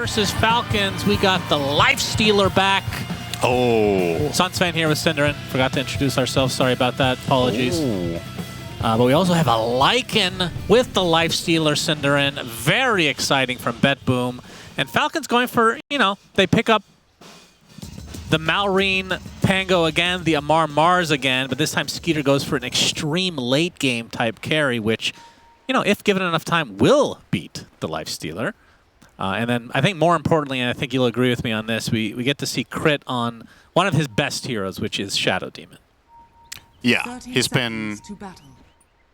versus Falcons, we got the Lifestealer back. Oh. Sunsfan here with Cinderin. Forgot to introduce ourselves. Sorry about that. Apologies. But we also have a Lycan with the Lifestealer Cinderin. Very exciting from BetBoom. And Falcons going for, you know, they pick up the Malrine Pango again, the Amar Mars again, but this time Skeeter goes for an extreme late game type carry, which, you know, if given enough time, will beat the Lifestealer. And then I think more importantly, and I think you'll agree with me on this, we get to see crit on one of his best heroes, which is Shadow Demon. Yeah, he's been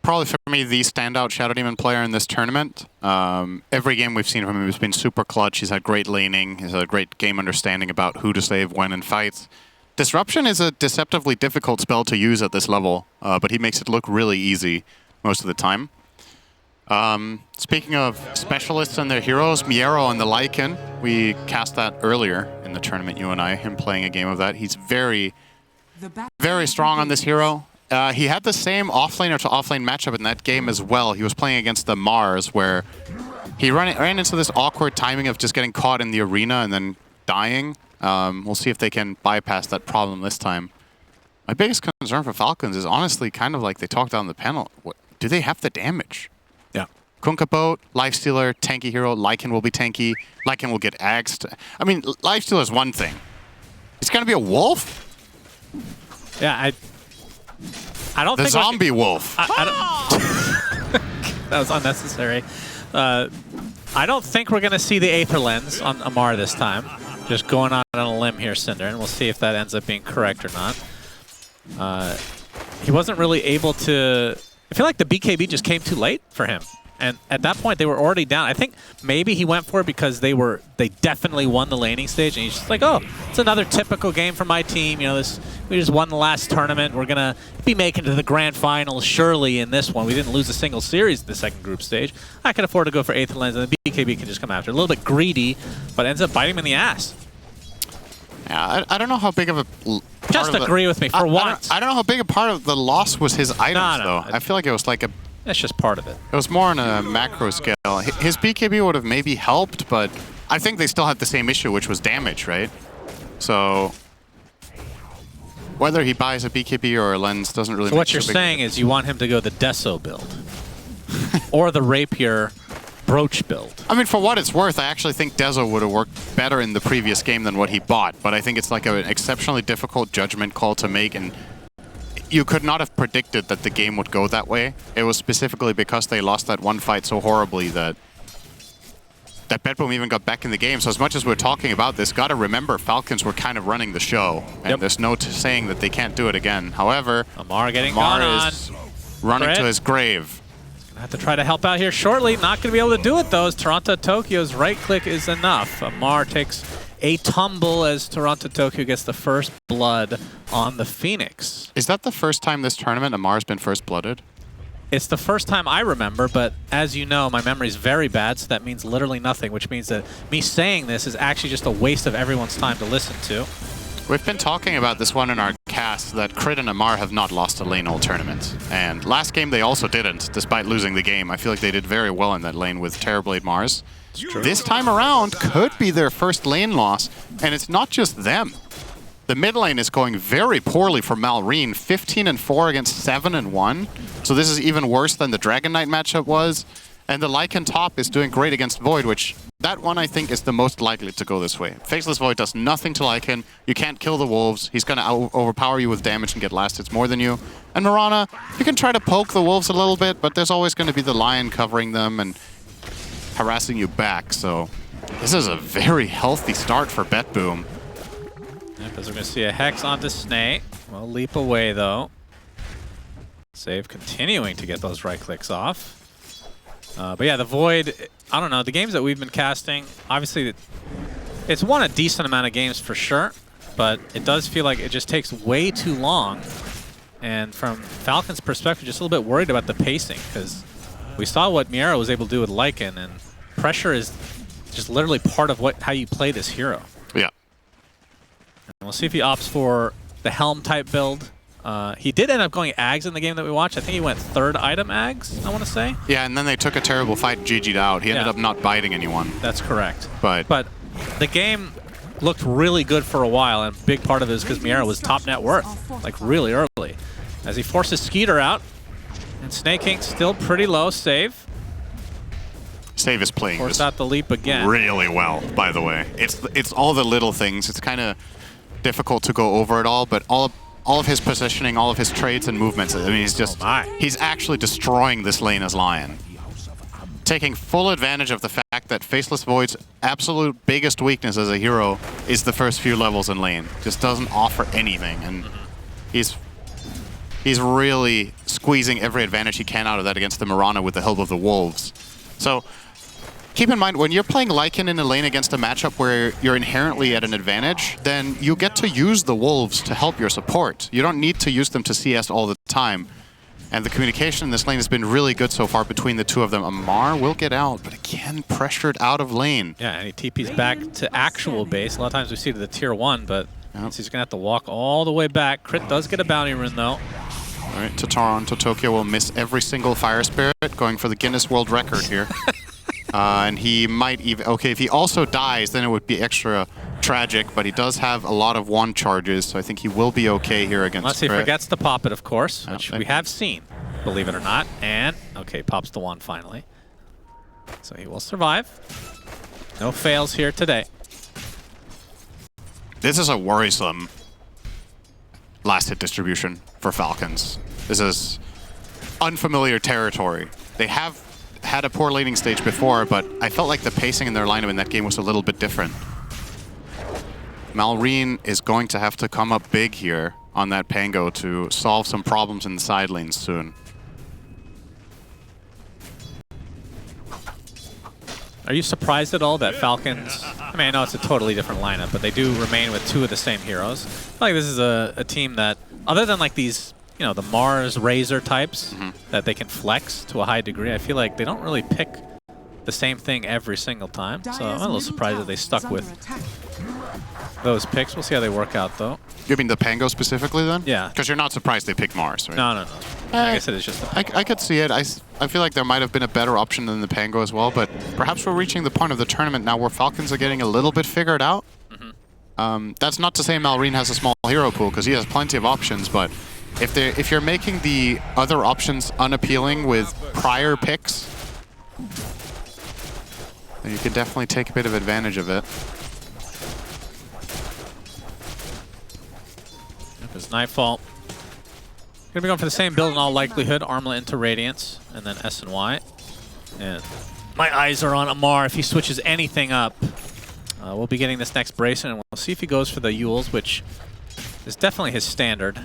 probably for me the standout Shadow Demon player in this tournament. Every game we've seen from him has been super clutch. He's had great laning. He's had a great game understanding about who to save when in fights. Disruption is a deceptively difficult spell to use at this level, but he makes it look really easy most of the time. Speaking of specialists and their heroes, Miero and the Lycan, we cast that earlier in the tournament, you and I, him playing a game of that. He's very, very strong on this hero. He had the same offlaner to offlane matchup in that game as well. He was playing against the Mars, where he ran into this awkward timing of just getting caught in the arena and then dying. We'll see if they can bypass that problem this time. My biggest concern for Falcons is honestly kind of like they talked on the panel. Do they have the damage? Yeah. Kunkka Boat, Lifestealer, tanky hero, Lycan will be tanky, Lycan will get axed. I mean, Lifestealer is one thing. It's going to be a wolf? Yeah, I don't the think... The zombie wolf. I don't, that was unnecessary. I don't think we're going to see the Aether Lens on Amar this time. Just going on a limb here, Cinder, and we'll see if that ends up being correct or not. He wasn't really able to... I feel like the BKB just came too late for him. And at that point, they were already down. I think maybe he went for it because they definitely won the laning stage. And he's just like, oh, it's another typical game for my team. You know, we just won the last tournament. We're going to be making it to the grand finals surely in this one. We didn't lose a single series in the second group stage. I can afford to go for Aether Lens, and the BKB can just come after. A little bit greedy, but ends up biting him in the ass. Yeah, I don't know how big of a... Just agree with me for once. I don't know how big a part of the loss was his items, though. I feel like it was like a... That's just part of it. It was more on a macro scale. His BKB would have maybe helped, but I think they still had the same issue, which was damage, right? So whether he buys a BKB or a lens doesn't really. So what you're saying is you want him to go the Deso build, or the Rapier Brooch build. I mean, for what it's worth, I actually think Deso would have worked better in the previous game than what he bought. But I think it's like an exceptionally difficult judgment call to make, and you could not have predicted that the game would go that way. It was specifically because they lost that one fight so horribly that BetBoom even got back in the game. So as much as we're talking about this, gotta remember Falcons were kind of running the show, and there's no saying that they can't do it again. However, Amar getting Amar gone on. is running to his grave. Gonna have to try to help out here shortly. Not gonna be able to do it though, as Toronto Tokyo's right click is enough. Amar takes a tumble as Toronto Tokyo gets the first blood on the Phoenix. Is that the first time this tournament Amar's been first blooded? It's the first time I remember, but as you know, my memory's very bad, so that means literally nothing, which means that me saying this is actually just a waste of everyone's time to listen to. We've been talking about this one in our cast, that Crit and Amar have not lost a lane all tournament. And last game they also didn't, despite losing the game. I feel like they did very well in that lane with Terrorblade Mars. This time around could be their first lane loss, and it's not just them. The mid lane is going very poorly for Malrine, 15-4 against 7-1. So this is even worse than the Dragon Knight matchup was. And the Lycan top is doing great against Void, which that one I think is the most likely to go this way. Faceless Void does nothing to Lycan. You can't kill the wolves. He's going to overpower you with damage and get last hits more than you. And Mirana, you can try to poke the wolves a little bit, but there's always going to be the Lion covering them and harassing you back. So this is a very healthy start for BetBoom. Because we're going to see a Hex onto Snake. We'll leap away, though. Save continuing to get those right clicks off. But yeah, the Void, I don't know, the games that we've been casting, obviously it's won a decent amount of games for sure, but it does feel like it just takes way too long. And from Falcons' perspective, just a little bit worried about the pacing, because we saw what Miero was able to do with Lycan, and pressure is just literally part of how you play this hero. Yeah. And we'll see if he opts for the Helm type build. He did end up going Ags in the game that we watched. I think he went third item Ags, I want to say. Yeah, and then they took a terrible fight and GG'd out. He ended up not biting anyone. That's correct. But the game looked really good for a while, and a big part of it is because Miera was top net worth, like really early. As he forces Skeeter out, and Snake Ink still pretty low. Save. Save is playing Force out the leap again. really well, by the way. It's all the little things. It's kind of difficult to go over it all, but all of his positioning, all of his trades and movements, I mean, he's actually destroying this lane as Lion. Taking full advantage of the fact that Faceless Void's absolute biggest weakness as a hero is the first few levels in lane. Just doesn't offer anything, and he's really squeezing every advantage he can out of that against the Mirana with the help of the Wolves. So keep in mind, when you're playing Lycan in a lane against a matchup where you're inherently at an advantage, then you get to use the Wolves to help your support. You don't need to use them to CS all the time. And the communication in this lane has been really good so far between the two of them. Amar will get out, but again, pressured out of lane. Yeah, and he TP's back to actual base. A lot of times we see to the tier 1, but he's going to have to walk all the way back. Crit does get a bounty rune, though. All right, Toronto Tokyo will miss every single Fire Spirit, going for the Guinness World Record here. And he might even... Okay, if he also dies, then it would be extra tragic, but he does have a lot of wand charges, so I think he will be okay here against Unless he Crit. forgets to pop it, of course, which we have seen, believe it or not. And, okay, pops the wand finally. So he will survive. No fails here today. This is a worrisome last hit distribution for Falcons. This is unfamiliar territory. They have had a poor laning stage before, but I felt like the pacing in their lineup in that game was a little bit different. Malrine is going to have to come up big here on that Pango to solve some problems in the side lanes soon. Are you surprised at all that Falcons, I mean, I know it's a totally different lineup, but they do remain with two of the same heroes. I feel like this is a team that, other than like these, you know, the Mars Razor types that they can flex to a high degree, I feel like they don't really pick the same thing every single time. So I'm a little surprised that they stuck with those picks. We'll see how they work out, though. You mean the Pango specifically, then? Yeah. Because you're not surprised they picked Mars, right? No. Like I said, it's just I could see it. I feel like there might have been a better option than the Pango as well, but perhaps we're reaching the point of the tournament now where Falcons are getting a little bit figured out. That's not to say Malrine has a small hero pool, because he has plenty of options, but if you're making the other options unappealing with prior picks, then you can definitely take a bit of advantage of it. There's Nightfall. Gonna be going for the same build in all likelihood. Armlet into Radiance, and then S and Y. And my eyes are on Amar. If he switches anything up, we'll be getting this next bracelet, and we'll see if he goes for the Yules, which is definitely his standard.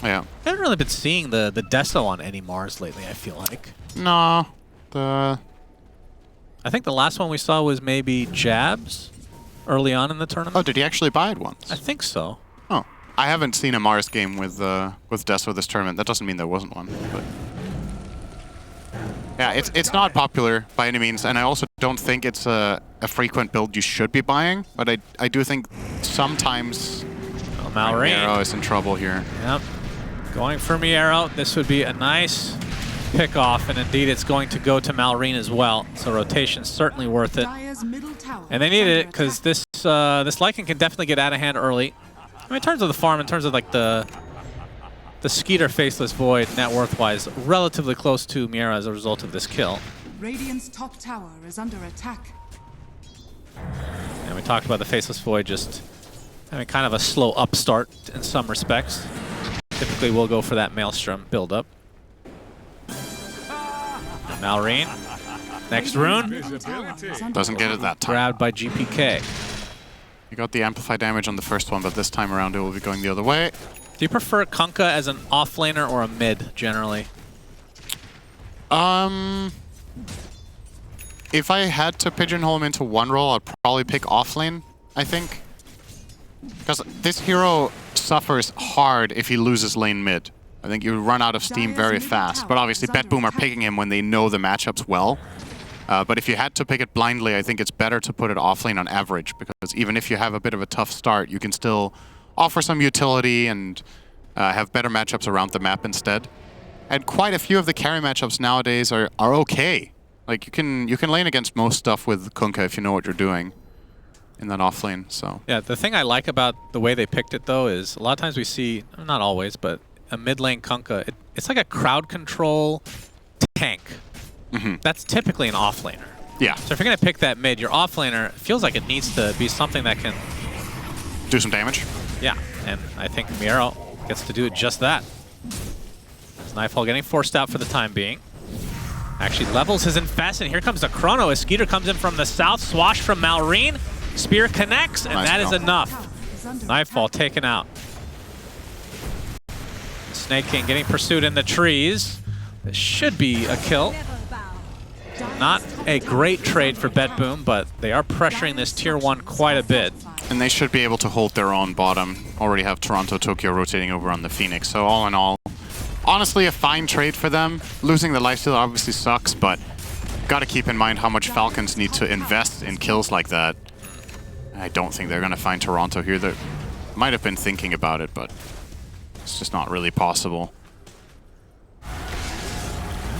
Yeah. I haven't really been seeing the Deso on any Mars lately, I feel like. No. I think the last one we saw was maybe Jabs early on in the tournament. Oh, did he actually buy it once? I think so. Oh. I haven't seen a Mars game with Deso this tournament. That doesn't mean there wasn't one. But yeah, it's not popular by any means, and I also don't think it's a frequent build you should be buying, but I do think sometimes Miero is in trouble here. Yep. Going for Miero. This would be a nice pick off, and indeed it's going to go to Malrine as well. So rotation's certainly worth it. And they needed it because this Lycan can definitely get out of hand early. I mean, in terms of the farm, in terms of like the Skeeter Faceless Void net worth wise, relatively close to Miera as a result of this kill. Radiant's top tower is under attack. And we talked about the Faceless Void just having kind of a slow upstart in some respects. Typically we'll go for that Maelstrom build-up. Malrine, next rune. Doesn't get it that time. Grabbed by GPK. You got the amplified damage on the first one, but this time around it will be going the other way. Do you prefer Kunkka as an offlaner or a mid, generally? If I had to pigeonhole him into one role, I'd probably pick offlane, I think. Because this hero suffers hard if he loses lane mid. I think you run out of steam very fast. But obviously BetBoom are picking him when they know the matchups well. But if you had to pick it blindly, I think it's better to put it offlane on average, because even if you have a bit of a tough start, you can still offer some utility and have better matchups around the map instead. And quite a few of the carry matchups nowadays are okay. Like you can lane against most stuff with Kunkka if you know what you're doing. in that off lane. So yeah, the thing I like about the way they picked it though is a lot of times we see, not always, but a mid lane Kunkka. It's like a crowd control tank. That's typically an off laner. yeah, So if you're gonna pick that mid, your off laner feels like it needs to be something that can do some damage. Yeah, and I think Miero gets to do just that. Nightfall getting forced out for the time being. Actually levels his infest, and here comes the Chrono as Skeeter comes in from the south. Swash from Malrine. Spear connects, and Nice that is kill. enough. Nightfall taken out. Snake King getting pursued in the trees. This should be a kill. Not a great trade for BetBoom, but they are pressuring this tier 1 quite a bit. And they should be able to hold their own bottom. Already have Toronto, Tokyo rotating over on the Phoenix. So all in all, honestly a fine trade for them. Losing the lifesteal obviously sucks, but gotta keep in mind how much Falcons need to invest in kills like that. I don't think they're gonna find Toronto here. They might have been thinking about it, but it's just not really possible.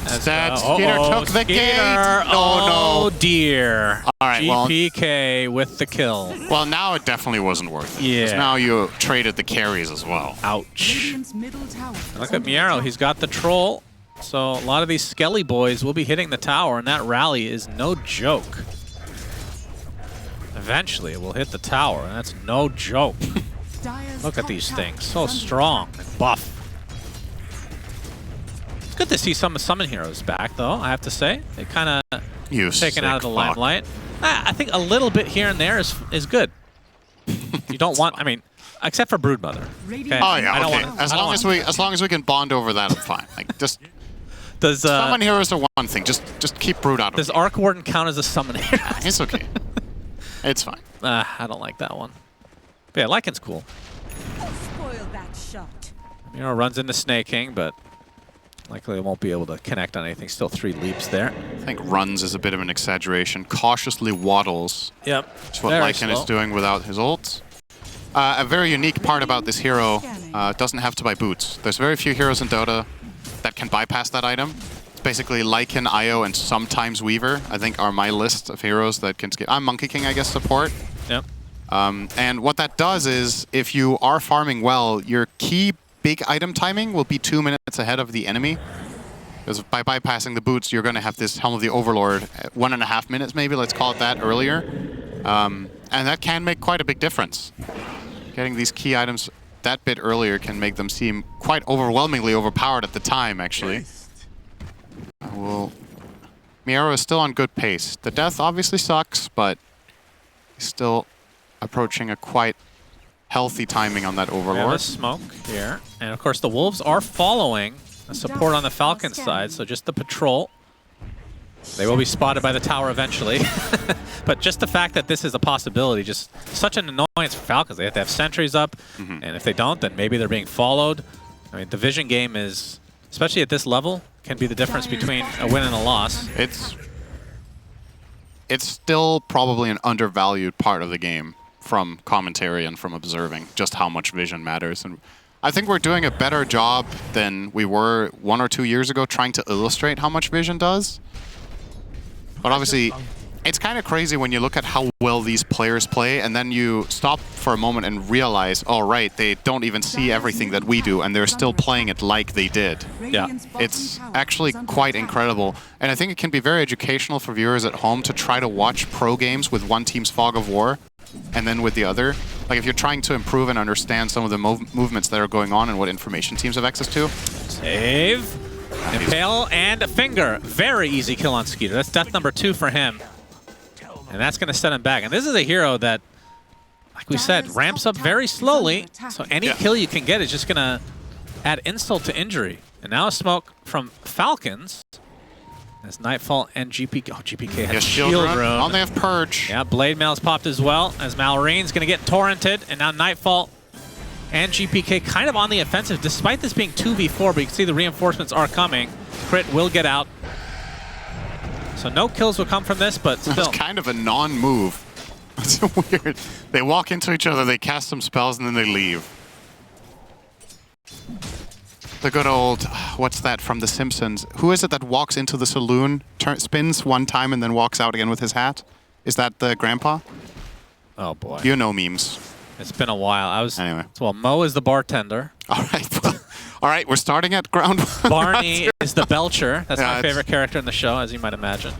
Instead, Skeeter took the gate. Oh, no. Dear. All right, GPK with the kill. Well, now it definitely wasn't worth it. Yeah. Because now you traded the carries as well. Ouch. Radiant's middle tower Look at Miero. He's got the troll. So a lot of these Skelly boys will be hitting the tower, and that rally is no joke. Eventually, it will hit the tower, and that's no joke. Look at these things. So strong and buff. It's good to see some summon heroes back, though, I have to say. They kind of taken out of the limelight. I think a little bit here and there is good. You don't want, I mean, except for Broodmother. Okay? Oh yeah, I don't okay. want, As long as we can bond over that, I'm fine. Like just does summon heroes are one thing. Just keep Brood out of it. Does Arc Warden count as a summon hero? It's okay. It's fine. I don't like that one. But yeah, Lycan's cool. Spoil that shot. Miero runs into Snake King, but likely won't be able to connect on anything. Still 3 leaps there. I think runs is a bit of an exaggeration. Cautiously waddles. Yep. That's what Very Lycan slow. is doing without his ult. A very unique part about this hero, doesn't have to buy boots. There's very few heroes in Dota that can bypass that item. It's basically Lycan, Io, and sometimes Weaver, I think are my list of heroes that can skip. I'm Monkey King, I guess, support. Yep. And what that does is, if you are farming well, your key big item timing will be 2 minutes ahead of the enemy. Because by bypassing the boots, you're going to have this Helm of the Overlord at 1.5 minutes, maybe, let's call it that, earlier. And that can make quite a big difference. Getting these key items that bit earlier can make them seem quite overwhelmingly overpowered at the time, actually. Miero is still on good pace. The death obviously sucks, but he's still approaching a quite healthy timing on that We have a Overlord. smoke here. And of course, the Wolves are following a support on the Falcon side, so just the patrol. They will be spotted by the tower eventually. But just the fact that this is a possibility, just such an annoyance for Falcons. They have to have sentries up, and if they don't, then maybe they're being followed. I mean, the vision game is, especially at this level, can be the difference between a win and a loss. It's still probably an undervalued part of the game from commentary and from observing just how much vision matters. And I think we're doing a better job than we were 1 or 2 years ago trying to illustrate how much vision does. But obviously, it's kind of crazy when you look at how well these players play, and then you stop for a moment and realize, oh right, they don't even see everything that we do, and they're still playing it like they did. Yeah. It's actually quite incredible. And I think it can be very educational for viewers at home to try to watch pro games with one team's Fog of War and then with the other. Like if you're trying to improve and understand some of the movements that are going on and what information teams have access to. Save. Impale and a finger. Very easy kill on Skeeter. That's death number 2 for him. And that's going to set him back. And this is a hero that, like we said, ramps up very slowly. So any kill you can get is just going to add insult to injury. And now a smoke from Falcons. As Nightfall and GPK. Oh, GPK has shield rune. Oh, they have Purge. Yeah, Blade Mail's popped as well. As Malrine's going to get torrented. And now Nightfall and GPK kind of on the offensive, despite this being 2v4, but you can see the reinforcements are coming. Crit will get out. So no kills will come from this, but still. It's kind of a non-move. It's weird. They walk into each other, they cast some spells, and then they leave. The good old, what's that from The Simpsons? Who is it that walks into the saloon, spins one time, and then walks out again with his hat? Is that the grandpa? Oh boy. You know memes. It's been a while. Anyway. Well, Mo is the bartender. All right. All right, we're starting at ground one. Barney is the belcher. That's Yeah, my favorite character in the show, as you might imagine.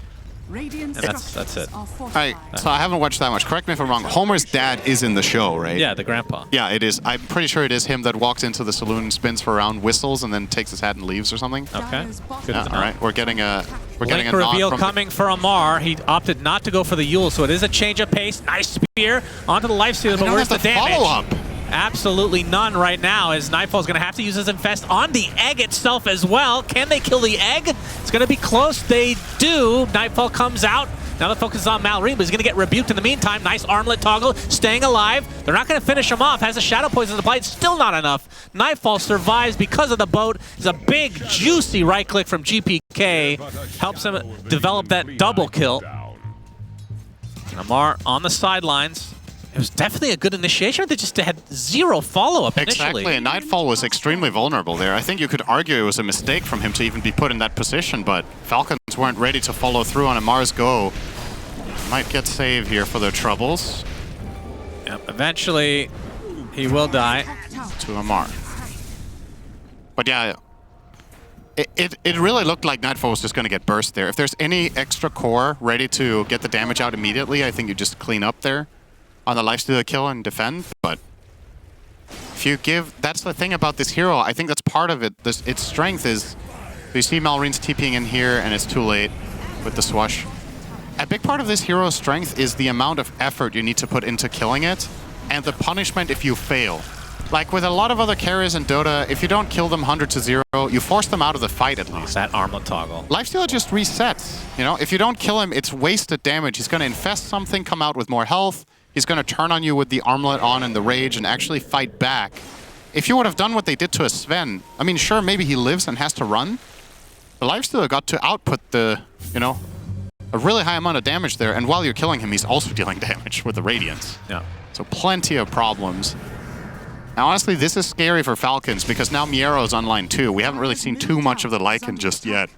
Radiant And that's it. All right, so I haven't watched that much. Correct me if I'm wrong. Homer's dad is in the show, right? Yeah, the grandpa. Yeah, it is. I'm pretty sure it is him that walks into the saloon, spins for a round, whistles, and then takes his hat and leaves or something. Okay. Good Yeah, to know. all right, we're getting a Link nod reveal from coming for Amar. He opted not to go for the Yule, so it is a change of pace. Nice spear onto the lifestealer, but where's the damage? Follow-up. Absolutely none right now, as Nightfall's going to have to use his Infest on the egg itself as well. Can they kill the egg? It's going to be close. They do. Nightfall comes out. Now the focus is on Malrine, but he's going to get rebuked in the meantime. Nice armlet toggle, staying alive. They're not going to finish him off. Has a Shadow Poison applied, still not enough. Nightfall survives because of the boat. It's a big, juicy right click from GPK. Helps him develop that double kill. And Amar on the sidelines. It was definitely a good initiation. They just had zero follow-up initially. Exactly, and Nightfall was extremely vulnerable there. I think you could argue it was a mistake from him to even be put in that position, but Falcons weren't ready to follow through on Amar's go. Might get saved here for their troubles. Yep, eventually, he will die. To Amar. But yeah, it really looked like Nightfall was just going to get burst there. If there's any extra core ready to get the damage out immediately, I think you just clean up there on the lifestealer kill and defend. But if you give, that's the thing about this hero. I think that's part of it. Its strength is, you see Malrine's TPing in here and it's too late with the swash. A big part of this hero's strength is the amount of effort you need to put into killing it and the punishment if you fail. Like with a lot of other carriers in Dota, if you don't kill them 100-0, you force them out of the fight at least. That armlet toggle. Lifestealer just resets. You know, if you don't kill him, it's wasted damage. He's going to infest something, come out with more health. He's going to turn on you with the armlet on and the rage and actually fight back. If you would have done what they did to a Sven, I mean, sure, maybe he lives and has to run. The Lifestealer got to output the, you know, a really high amount of damage there. And while you're killing him, he's also dealing damage with the Radiance. Yeah. So plenty of problems. Now, honestly, this is scary for Falcons because now Miero's online too. We haven't really seen too much of the Lycan just yet.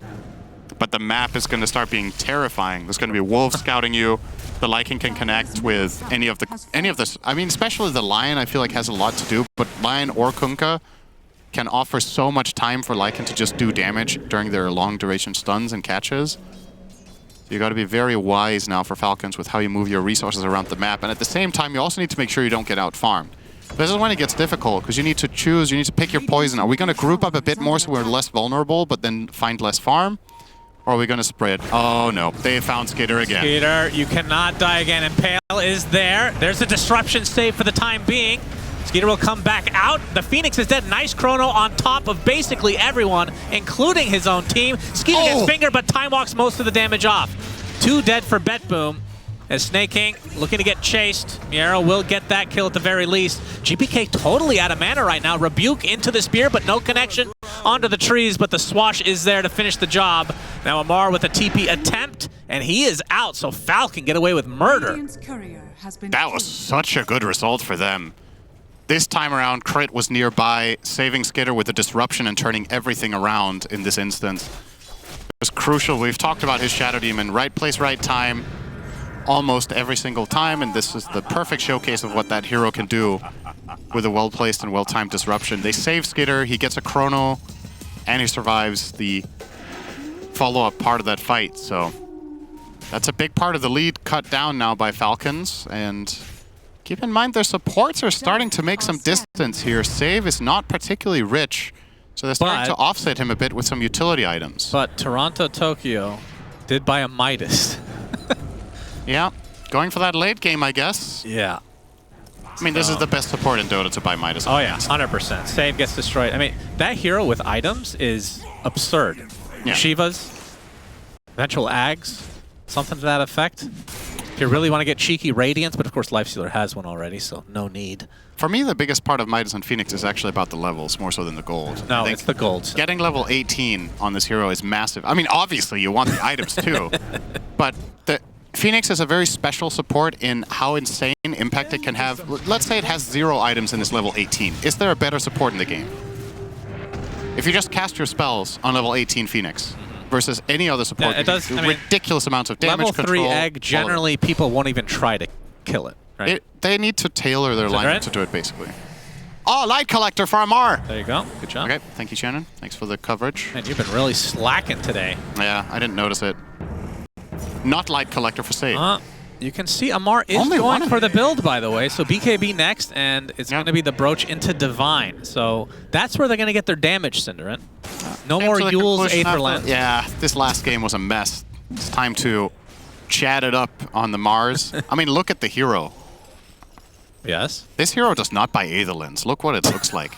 But the map is going to start being terrifying. There's going to be wolves scouting you. The Lycan can connect with any of the. I mean, especially the Lion, I feel like has a lot to do. But Lion or Kunkka can offer so much time for Lycan to just do damage during their long duration stuns and catches. You got to be very wise now for Falcons with how you move your resources around the map. And at the same time, you also need to make sure you don't get out farmed. This is when it gets difficult because you need to choose. You need to pick your poison. Are we going to group up a bit more so we're less vulnerable, but then find less farm? Or are we going to spread? Oh, no. They found Skitter again. Skitter, you cannot die again. And Pale is there. There's a disruption save for the time being. Skitter will come back out. The Phoenix is dead. Nice chrono on top of basically everyone, including his own team. Skitter gets fingered, but time walks most of the damage off. 2 dead for BetBoom. As Snake King looking to get chased. Miero will get that kill at the very least. GPK totally out of mana right now. Rebuke into the spear, but no connection onto the trees, but the swash is there to finish the job. Now Amar with a TP attempt, and he is out, so Falcon get away with murder. That was such a good result for them. This time around, Crit was nearby, saving Skitter with a disruption and turning everything around in this instance. It was crucial. We've talked about his Shadow Demon. Right place, right time. Almost every single time, and this is the perfect showcase of what that hero can do with a well-placed and well-timed disruption. They save Skitter, he gets a chrono, and he survives the follow-up part of that fight. So that's a big part of the lead cut down now by Falcons, and keep in mind their supports are starting to make some distance here. Save is not particularly rich, so they're starting to offset him a bit with some utility items. But Toronto Tokyo did buy a Midas. Yeah, going for that late game, I guess. Yeah. I mean, this is the best support in Dota to buy Midas. Oh yeah, 100%. Save gets destroyed. I mean, that hero with items is absurd. Yeah. Shivas, eventual Ags, something to that effect. If you really want to get cheeky, Radiance, but of course Lifestealer has one already, so no need. For me, the biggest part of Midas and Phoenix is actually about the levels, more so than the gold. No, it's the gold. Getting level 18 on this hero is massive. I mean, obviously, you want the items too, but the Phoenix is a very special support in how insane impact it can have. Let's say it has 0 items in this level 18. Is there a better support in the game? If you just cast your spells on level 18 Phoenix versus any other support, it does, ridiculous amounts of damage level 3 control. egg, generally people won't even try to kill it, Right. They need to tailor their lineup right? to do it, basically. Oh, Light Collector for Amar! There you go. Good job. Okay, thank you, Shannon. Thanks for the coverage. And you've been really slacking today. Yeah, I didn't notice it. Not Light Collector for save. You can see Amar is Only going one. for the build, by the way. So BKB next, and it's going to be the Brooch into Divine. So that's where they're going to get their damage, Cinderin. No more Into the Yule's conclusion Aether after- Lens. Yeah, this last game was a mess. It's time to chat it up on the Mars. I mean, look at the hero. Yes. This hero does not buy Aether Lens. Look what it looks like.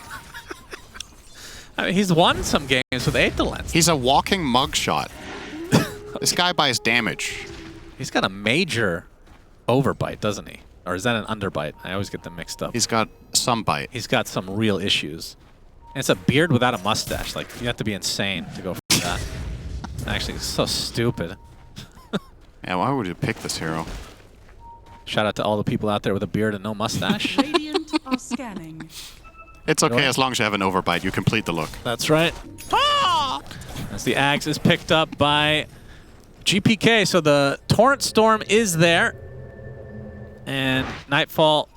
I mean, he's won some games with Aether Lens. He's a walking mugshot. This guy buys damage. He's got a major overbite, doesn't he? Or is that an underbite? I always get them mixed up. He's got some bite. He's got some real issues. And it's a beard without a mustache. Like, you have to be insane to go for that. Actually, it's so stupid. Yeah, why would you pick this hero? Shout out to all the people out there with a beard and no mustache. Radiant are scanning. It's okay Really? as long as you have an overbite. You complete the look. That's right. As the Axe is picked up by GPK, so the Torrent Storm is there. And Nightfall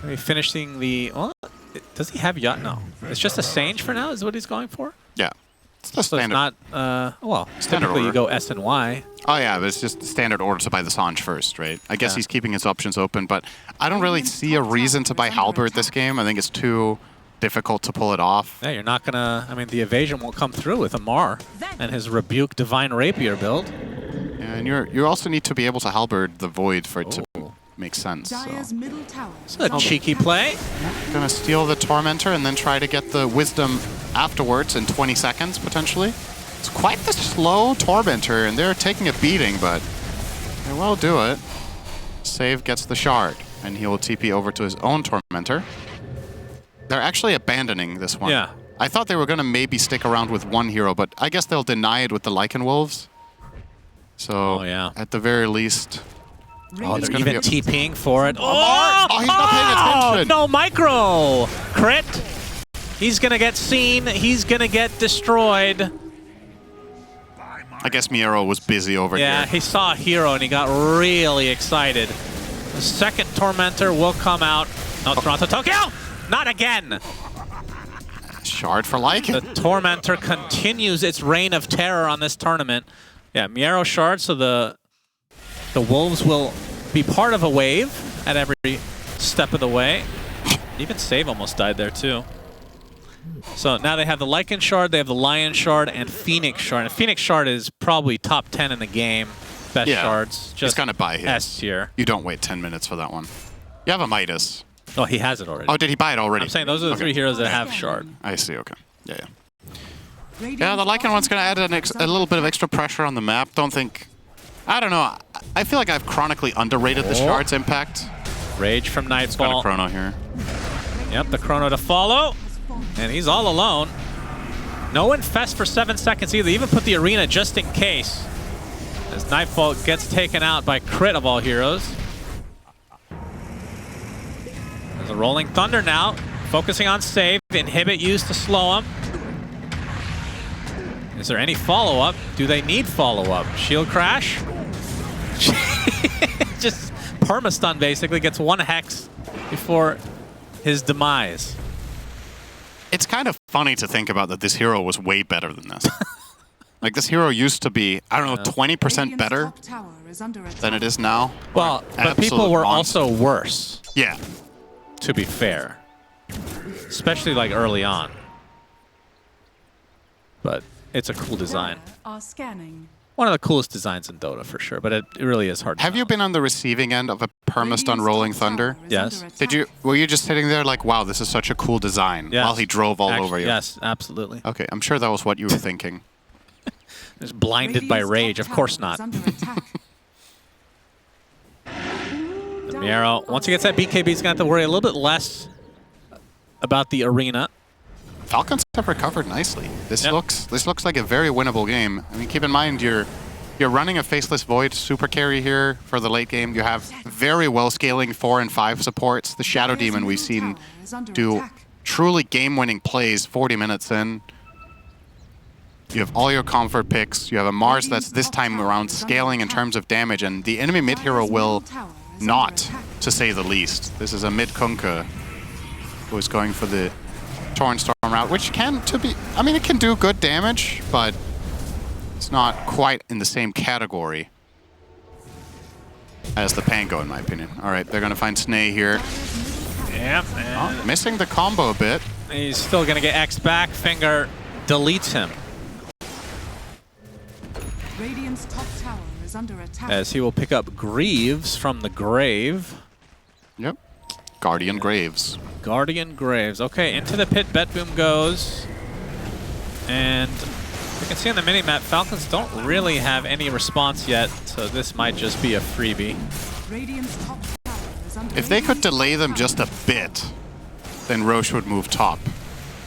maybe finishing the... Well, does he have Yacht? No. It's just a Sange for now is what he's going for? Yeah. It's the So it's standard. not... well, Standard typically you order. go S and Y. Oh, yeah, but it's just the standard order to buy the Sange first, right? I guess Yeah. he's keeping his options open, but I don't really see a reason to buy Halberd this game. I think it's too difficult to pull it off. Yeah, you're not going to... I mean, the evasion won't come through with Amar and his Rebuke Divine Rapier build. And you also need to be able to Halberd the Void for it to Oh. make sense. So. Dire's middle tower. It's a cheeky play. Gonna steal the Tormentor and then try to get the Wisdom afterwards in 20 seconds, potentially. It's quite the slow Tormentor, and they're taking a beating, but they will do it. Save gets the shard, and he will TP over to his own Tormentor. They're actually abandoning this one. Yeah. I thought they were gonna maybe stick around with one hero, but I guess they'll deny it with the Lycan Wolves. So, Oh, yeah. at the very least... Oh, they're gonna even be TPing for it. Oh, he's not paying attention. No micro! Crit. He's going to get seen. He's going to get destroyed. I guess Miero was busy over Yeah, here. he saw a hero and he got really excited. The second Tormentor will come out. No, Toronto, Tokyo! Not again! Shard for The Lycan. Tormentor continues its reign of terror on this tournament. Yeah, Miero Shard, so the Wolves will be part of a wave at every step of the way. Even Save almost died there too. So now they have the Lycan Shard, they have the Lion Shard, and Phoenix Shard. And Phoenix Shard is probably top 10 in the game. Best shards. Just kind of buy his. S tier. You don't wait 10 minutes for that one. You have a Midas. Oh, he has it already. Oh, did he buy it already? I'm saying those are the Okay. three heroes that have Shard. I see, okay. Yeah. Yeah, the Lycan one's going to add a little bit of extra pressure on the map. Don't think... I don't know. I feel like I've chronically underrated the Shard's impact. Rage from Got a Nightfall. Chrono here. Yep, the Chrono to follow. And he's all alone. No Infest for 7 seconds either. Even put the Arena just in case. As Nightfall gets taken out by Crit of all heroes. There's a Rolling Thunder now. Focusing on save. Inhibit used to slow him. Is there any follow-up? Do they need follow-up? Shield Crash? Just perma-stun basically. Gets one Hex before his demise. It's kind of funny to think about that this hero was way better than this. Like, this hero used to be, I don't know, 20% Radiant's better top tower is under attack. than it is now. Well, but people Absolute were monster. also worse, Yeah. to be fair. Especially like early on. But it's a cool design. Dire are scanning. One of the coolest designs in Dota for sure, but it really is hard to Have you know. been on the receiving end of a perma-stun Radiant's Rolling top Thunder? tower is Yes. under attack. Were you just sitting there like, wow, this is such a cool design, Yes. while he drove all over you? Yes, absolutely. Okay, I'm sure that was what you were thinking. Just blinded by Radiant's rage, top of course tower not. is under attack. Miero, once he gets that BKB, he's going to have to worry a little bit less about the arena. Falcons have recovered nicely. This Yep. looks like a very winnable game. I mean, keep in mind you're running a Faceless Void super carry here for the late game. You have very well scaling 4 and 5 supports. The Shadow Dire's Demon we've middle seen tower is under do attack. truly game-winning plays 40 minutes in. You have all your comfort picks. You have a Mars that's this time around scaling in terms of damage, and the enemy mid hero Dire's will middle tower not, to say the least. This is a mid-Kunkka who is going for the Torn Storm route, which can, I mean, it can do good damage, but it's not quite in the same category as the Pango, in my opinion. All right, they're going to find Snay here. Yeah, Oh, missing the combo a bit. he's still going to get X back. Finger deletes him Radiant's top tower is under attack. as he will pick up Greaves from the grave. Yep. Guardian Graves. Guardian Graves. Okay, into the pit BetBoom goes. And you can see on the minimap, Falcons don't really have any response yet, so this might just be a freebie. Radiant's top tower is under If they could delay them just a bit, then Roche would move top.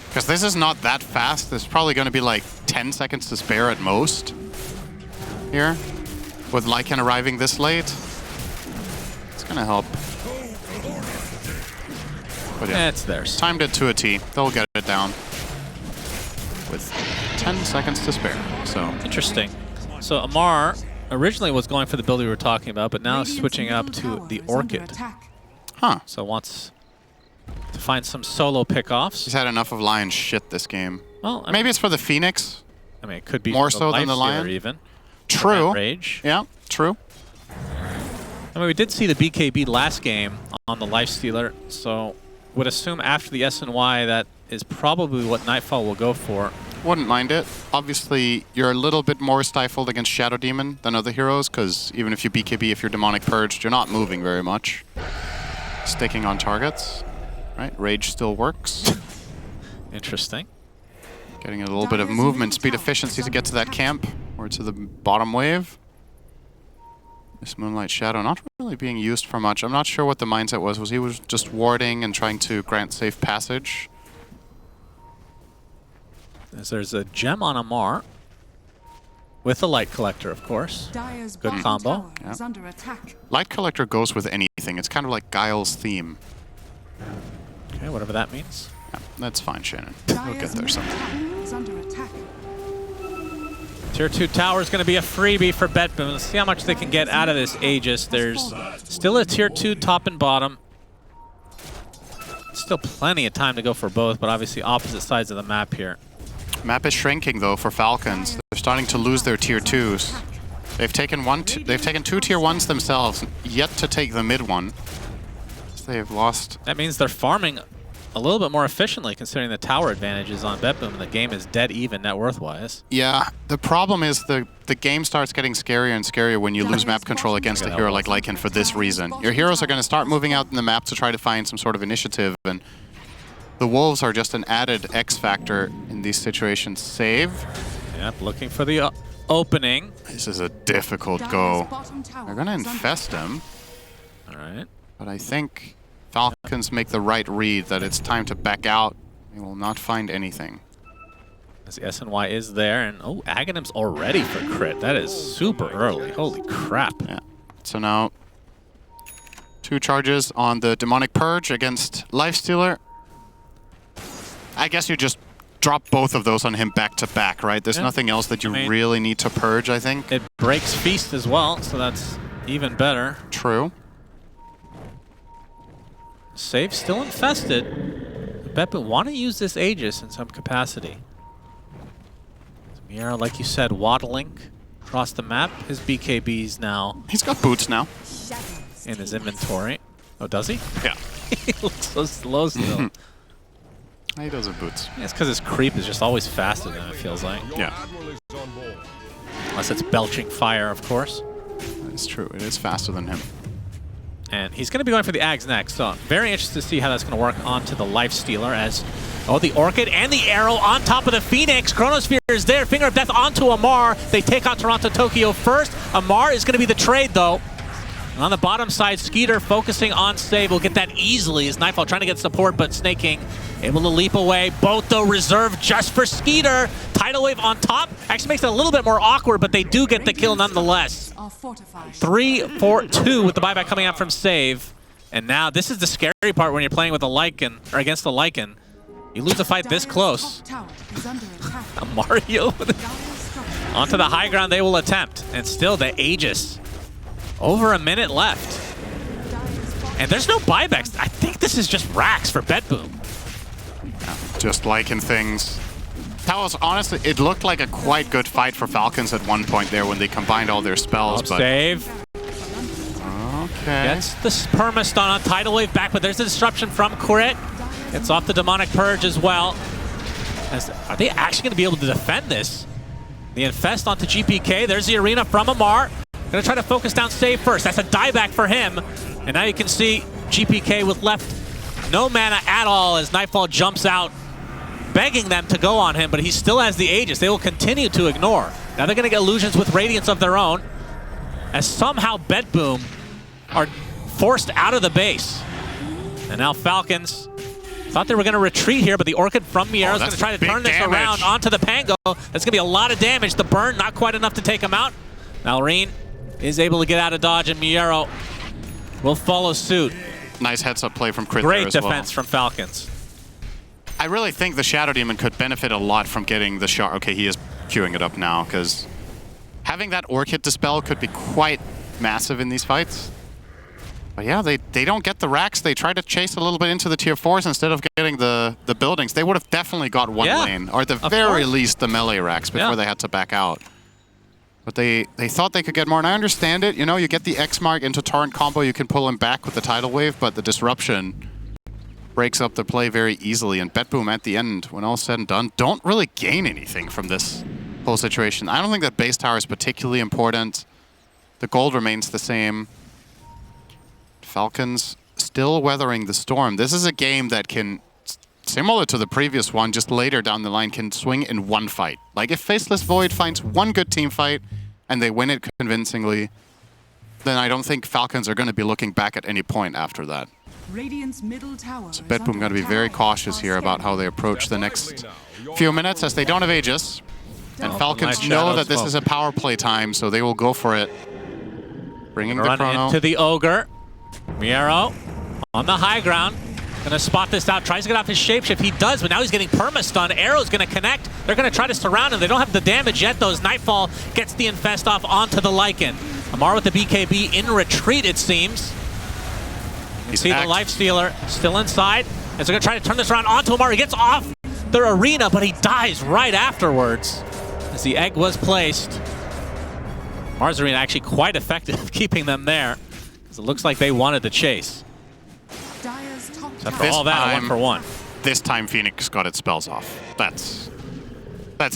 Because this is not that fast. There's probably going to be like 10 seconds to spare at most here. With Lycan arriving this late, it's going to help. But yeah, It's theirs. timed it to a T. They'll get it down with 10 seconds to spare. So Interesting. So Amar originally was going for the build we were talking about, but now Radiant's switching up middle to tower the is under Orchid. attack. huh. So wants to find some solo pickoffs. He's had enough of Lion shit this game. Well, Maybe it's for the Phoenix. I mean, it could be more for so than the Lifestealer Lion? even. True. That Rage. Yeah, true. I mean, we did see the BKB last game on the Lifestealer, so would assume after the SNY that is probably what Nightfall will go for. Wouldn't mind it. Obviously, you're a little bit more stifled against Shadow Demon than other heroes, because even if you BKB, if you're Demonic Purged, you're not moving very much. Sticking on targets. Right? Rage still works. Interesting. Getting a little bit of movement speed efficiency to get to that camp, or to the bottom wave. This Moonlight Shadow not really being used for much. I'm not sure what the mindset was. Was he just warding and trying to grant safe passage? As there's a gem on Amar. With a Light Collector, of course. Dire's Good bottom combo. tower Yeah. is under attack. Light Collector goes with anything. It's kind of like Guile's theme. Okay, whatever that means. Yeah, that's fine, Shannon. We'll get Dire's there middle someday. tower is under attack. Tier 2 tower is going to be a freebie for BetBoom. Let's see how much they can get out of this Aegis. There's still a Tier 2 top and bottom. Still plenty of time to go for both, but obviously opposite sides of the map here. Map is shrinking though for Falcons. They're starting to lose their tier 2s. They've taken two tier 1s themselves, yet to take the mid one. They've lost. That means they're farming a little bit more efficiently considering the tower advantages on BetBoom, and the game is dead even net worth-wise. Yeah, the problem is the game starts getting scarier and scarier when you lose map control against a hero like Lycan for this reason. Your heroes are going to start moving out in the map to try to find some sort of initiative, and the Wolves are just an added X factor in these situations. Save. Yep, looking for the opening. This is a difficult Dire's go. bottom tower They're going to is under infest attack. him, All right. but I think Falcons make the right read that it's time to back out. They will not find anything. As the SNY is there, and oh, Aghanim's already for crit. That is super early. Holy crap. Yeah. So now 2 charges on the Demonic Purge against Lifestealer. I guess you just drop both of those on him back to back, right? There's Yeah. nothing else that you I mean, really need to purge, I think. It breaks Feast as well, so that's even better. Save still infested. BetBoom want to use this Aegis in some capacity. Mira, like you said, waddling across the map. His BKB's now He's got boots now. in his inventory. Oh, does he? Yeah. He looks so slow still. He does have boots. It's because his creep is just always faster than it feels like. Yeah, Unless it's belching fire, of course. that's true. It is faster than him. And he's going to be going for the Ags next, so very interested to see how that's going to work onto the Lifestealer as, oh, the Orchid and the Arrow on top of the Phoenix. Chronosphere is there. Finger of Death onto Amar. They take on Toronto Tokyo first. Amar is going to be the trade, though. And on the bottom side, Skeeter focusing on save. Will get that easily as Nightfall trying to get support, but Snake King able to leap away. Both, though, reserved just for Skeeter. Tidal Wave on top. Actually makes it a little bit more awkward, but they do get the kill nonetheless. Are fortified. 3-4-2 with the buyback coming out from Save. And now this is the scary part when you're playing with a Lycan, or against a Lycan. You lose a fight this Dire's close. top tower is under attack. A Mario Dire's structure onto the high ground they will attempt. And still the Aegis. Over a minute left. And there's no buybacks. I think this is just racks for BetBoom. Just liking things. That was honestly, it looked like a quite good fight for Falcons at one point there when they combined all their spells. But save. Okay. Gets the perma-stun on Tidal Wave back, but there's a disruption from Crit. It's off the Demonic Purge as well. Are they actually going to be able to defend this? The Infest onto GPK. There's the Arena from Amar. Going to try to focus down Save first. That's a dieback for him. And now you can see GPK with left no mana at all as Nightfall jumps out, begging them to go on him, but he still has the Aegis. They will continue to ignore. Now they're going to get illusions with Radiance of their own, as somehow BetBoom are forced out of the base. And now Falcons thought they were going to retreat here, but the Orchid from Miero is going to try to turn this around onto the Pango. That's going to be a lot of damage. The burn, not quite enough to take him out. Malrine is able to get out of dodge, and Miero will follow suit. Nice heads-up play from Crit. Great defense from Falcons. I really think the Shadow Demon could benefit a lot from getting the shot. Okay, he is queuing it up now, because having that Orchid Dispel could be quite massive in these fights. But yeah, they don't get the racks. They try to chase a little bit into the tier 4s instead of getting the buildings. They would have definitely got one lane, or at the very least the melee racks before they had to back out. But they thought they could get more, and I understand it. You know, you get the X mark into Torrent combo, you can pull him back with the Tidal Wave, but the disruption breaks up the play very easily. And BetBoom at the end, when all's said and done, don't really gain anything from this whole situation. I don't think that base tower is particularly important. The gold remains the same. Falcons still weathering the storm. This is a game that can, similar to the previous one, just later down the line, can swing in one fight. Like if Faceless Void finds one good team fight and they win it convincingly, then I don't think Falcons are going to be looking back at any point after that. Radiant's middle tower. So BetBoom got to be very cautious here about how they approach the next few minutes, as they don't have Aegis. And Falcons know that this is a power play time, so they will go for it. Bringing the chrono into the Ogre. Miero on the high ground. Gonna spot this out, tries to get off his shapeshift. He does, but now he's getting perma-stun. Arrow's gonna connect. They're gonna try to surround him. They don't have the damage yet, though, as Nightfall gets the Infest off onto the Lycan. Amar with the BKB in retreat, it seems. You see the Lifestealer still inside, as they're gonna try to turn this around onto Amar. He gets off the Arena, but he dies right afterwards, as the egg was placed. Amar's Arena actually quite effective keeping them there, because it looks like they wanted to chase. So after all that, 1-for-1. This time Phoenix got its spells off. That's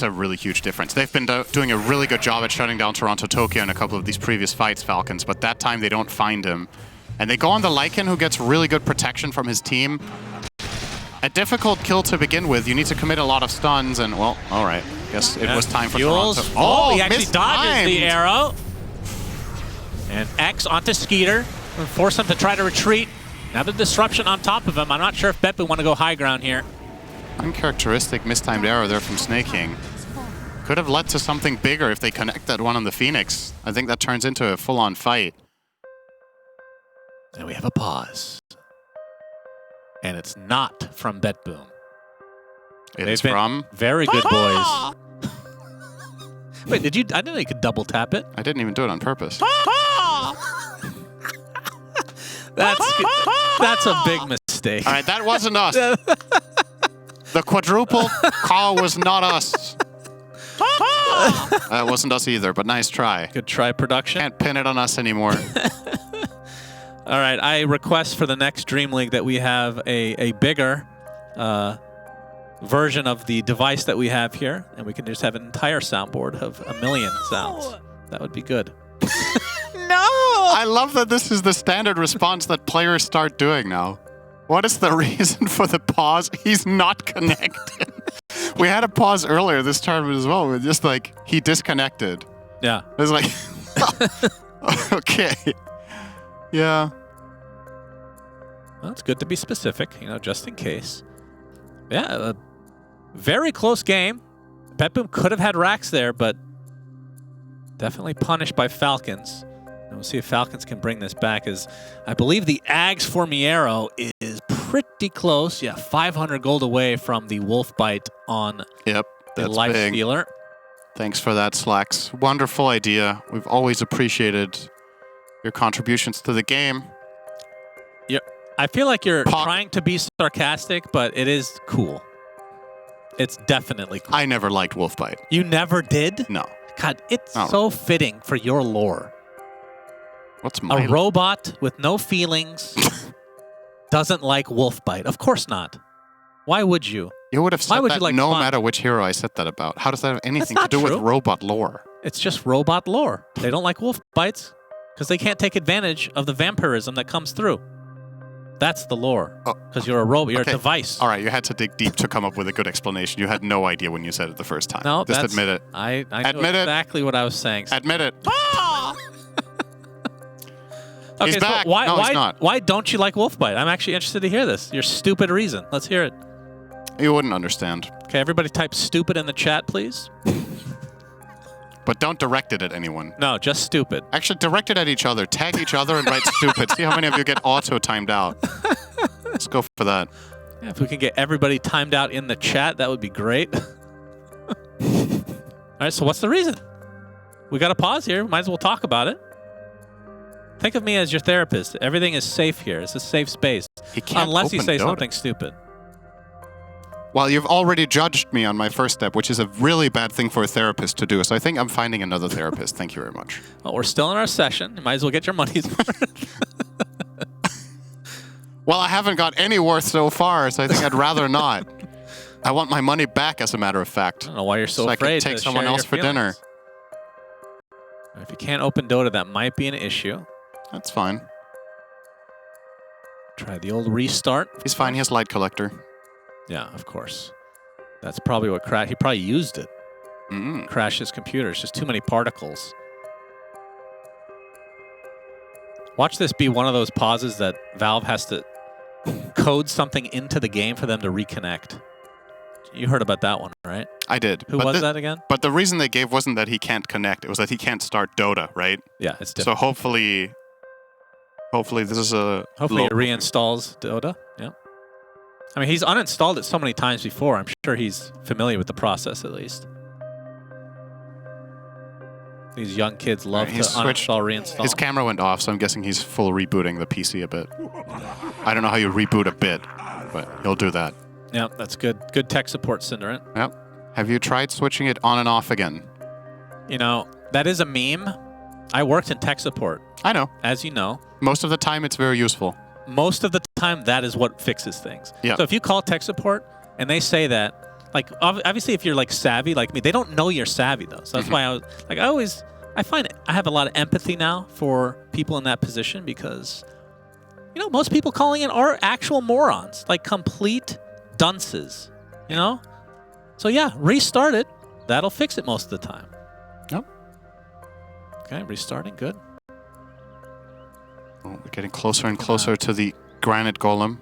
a really huge difference. They've been doing a really good job at shutting down Toronto Tokyo in a couple of these previous fights, Falcons, but that time they don't find him. And they go on the Lycan, who gets really good protection from his team. A difficult kill to begin with. You need to commit a lot of stuns, and well, all right. Guess it was time for Toronto. Oh, he actually dodges the arrow. And X onto Skeeter, and force him to try to retreat. Now the disruption on top of him. I'm not sure if BetBoom want to go high ground here. Uncharacteristic mistimed arrow there from Snaking. Could have led to something bigger if they connect that one on the Phoenix. I think that turns into a full-on fight. And we have a pause. And it's not from BetBoom. It's from very good boys. Wait, did you? I didn't know you could double tap it. I didn't even do it on purpose. That's a big mistake. All right, that wasn't us. The quadruple call was not us. That wasn't us either, but nice try. Good try, production. Can't pin it on us anymore. All right, I request for the next DreamLeague that we have a bigger version of the device that we have here, and we can just have an entire soundboard of 1,000,000 sounds. That would be good. No! I love that this is the standard response that players start doing now. What is the reason for the pause? He's not connected. We had a pause earlier this tournament as well. We're just like, he disconnected. Yeah. It was like, okay. Yeah. Well, it's good to be specific, you know, just in case. Yeah, a very close game. BetBoom could have had racks there, but definitely punished by Falcons. And we'll see if Falcons can bring this back, as I believe the Ags for Miero is pretty close. Yeah, 500 gold away from the Wolf Bite on the Lifestealer. Thanks for that, Slacks. Wonderful idea. We've always appreciated your contributions to the game. I feel like you're trying to be sarcastic, but it is cool. It's definitely cool. I never liked Wolfbite. You never did? No. God, it's so fitting for your lore. What's my A robot with no feelings doesn't like Wolfbite. Of course not. Why would you? You would have said that like no fun? matter which hero I said that about. How does that have anything to not do with true. robot lore? It's just robot lore. They don't like wolf bites because they can't take advantage of the vampirism that comes through. That's the lore. Because you're a robot. You're a device. All right, you had to dig deep to come up with a good explanation. You had no idea when you said it the first time. No, just admit it. I knew exactly what I was saying. Admit it. Okay, he's back. Why, no, he's not. Why don't you like Wolfbite? I'm actually interested to hear this. Your stupid reason. Let's hear it. You wouldn't understand. Okay, everybody type stupid in the chat, please. But don't direct it at anyone. No, just stupid. Actually, direct it at each other. Tag each other and write stupid. See how many of you get auto-timed out. Let's go for that. Yeah, if we can get everybody timed out in the chat, that would be great. All right, so what's the reason? We got to pause here. Might as well talk about it. Think of me as your therapist. Everything is safe here. It's a safe space. Unless you say something stupid. Well, you've already judged me on my first step, which is a really bad thing for a therapist to do. So I think I'm finding another therapist. Thank you very much. Well, we're still in our session. You might as well get your money's worth. Well, I haven't got any worth so far, so I think I'd rather not. I want my money back, as a matter of fact. I don't know why you're so afraid I can take someone else for dinner. If you can't open Dota, that might be an issue. That's fine. Try the old restart. He's fine. He has light collector. Yeah, of course. That's probably what crashed. He probably used it. Crashed his computer. It's just too many particles. Watch this be one of those pauses that Valve has to code something into the game for them to reconnect. You heard about that one, right? I did. Who was that again? But the reason they gave wasn't that he can't connect. It was that he can't start Dota, right? Yeah, it's different. So hopefully this is a... Hopefully it reinstalls Dota. Yeah. I mean, he's uninstalled it so many times before. I'm sure he's familiar with the process, at least. These young kids love to uninstall, reinstall. His camera went off, so I'm guessing he's full rebooting the PC a bit. I don't know how you reboot a bit, but he'll do that. Yeah, that's good. Good tech support, Cinderant. Yep. Have you tried switching it on and off again? You know, that is a meme. I worked in tech support. I know. As you know. Most of the time, it's very useful. Most of the time, that is what fixes things. Yeah. So if you call tech support and they say that, like, obviously if you're like savvy like me, they don't know you're savvy though. So that's why I find I have a lot of empathy now for people in that position because, you know, most people calling in are actual morons, like complete dunces, you know? So yeah, restart it. That'll fix it most of the time. Yep. Okay, restarting, good. Oh, we're getting closer and closer to the granite golem.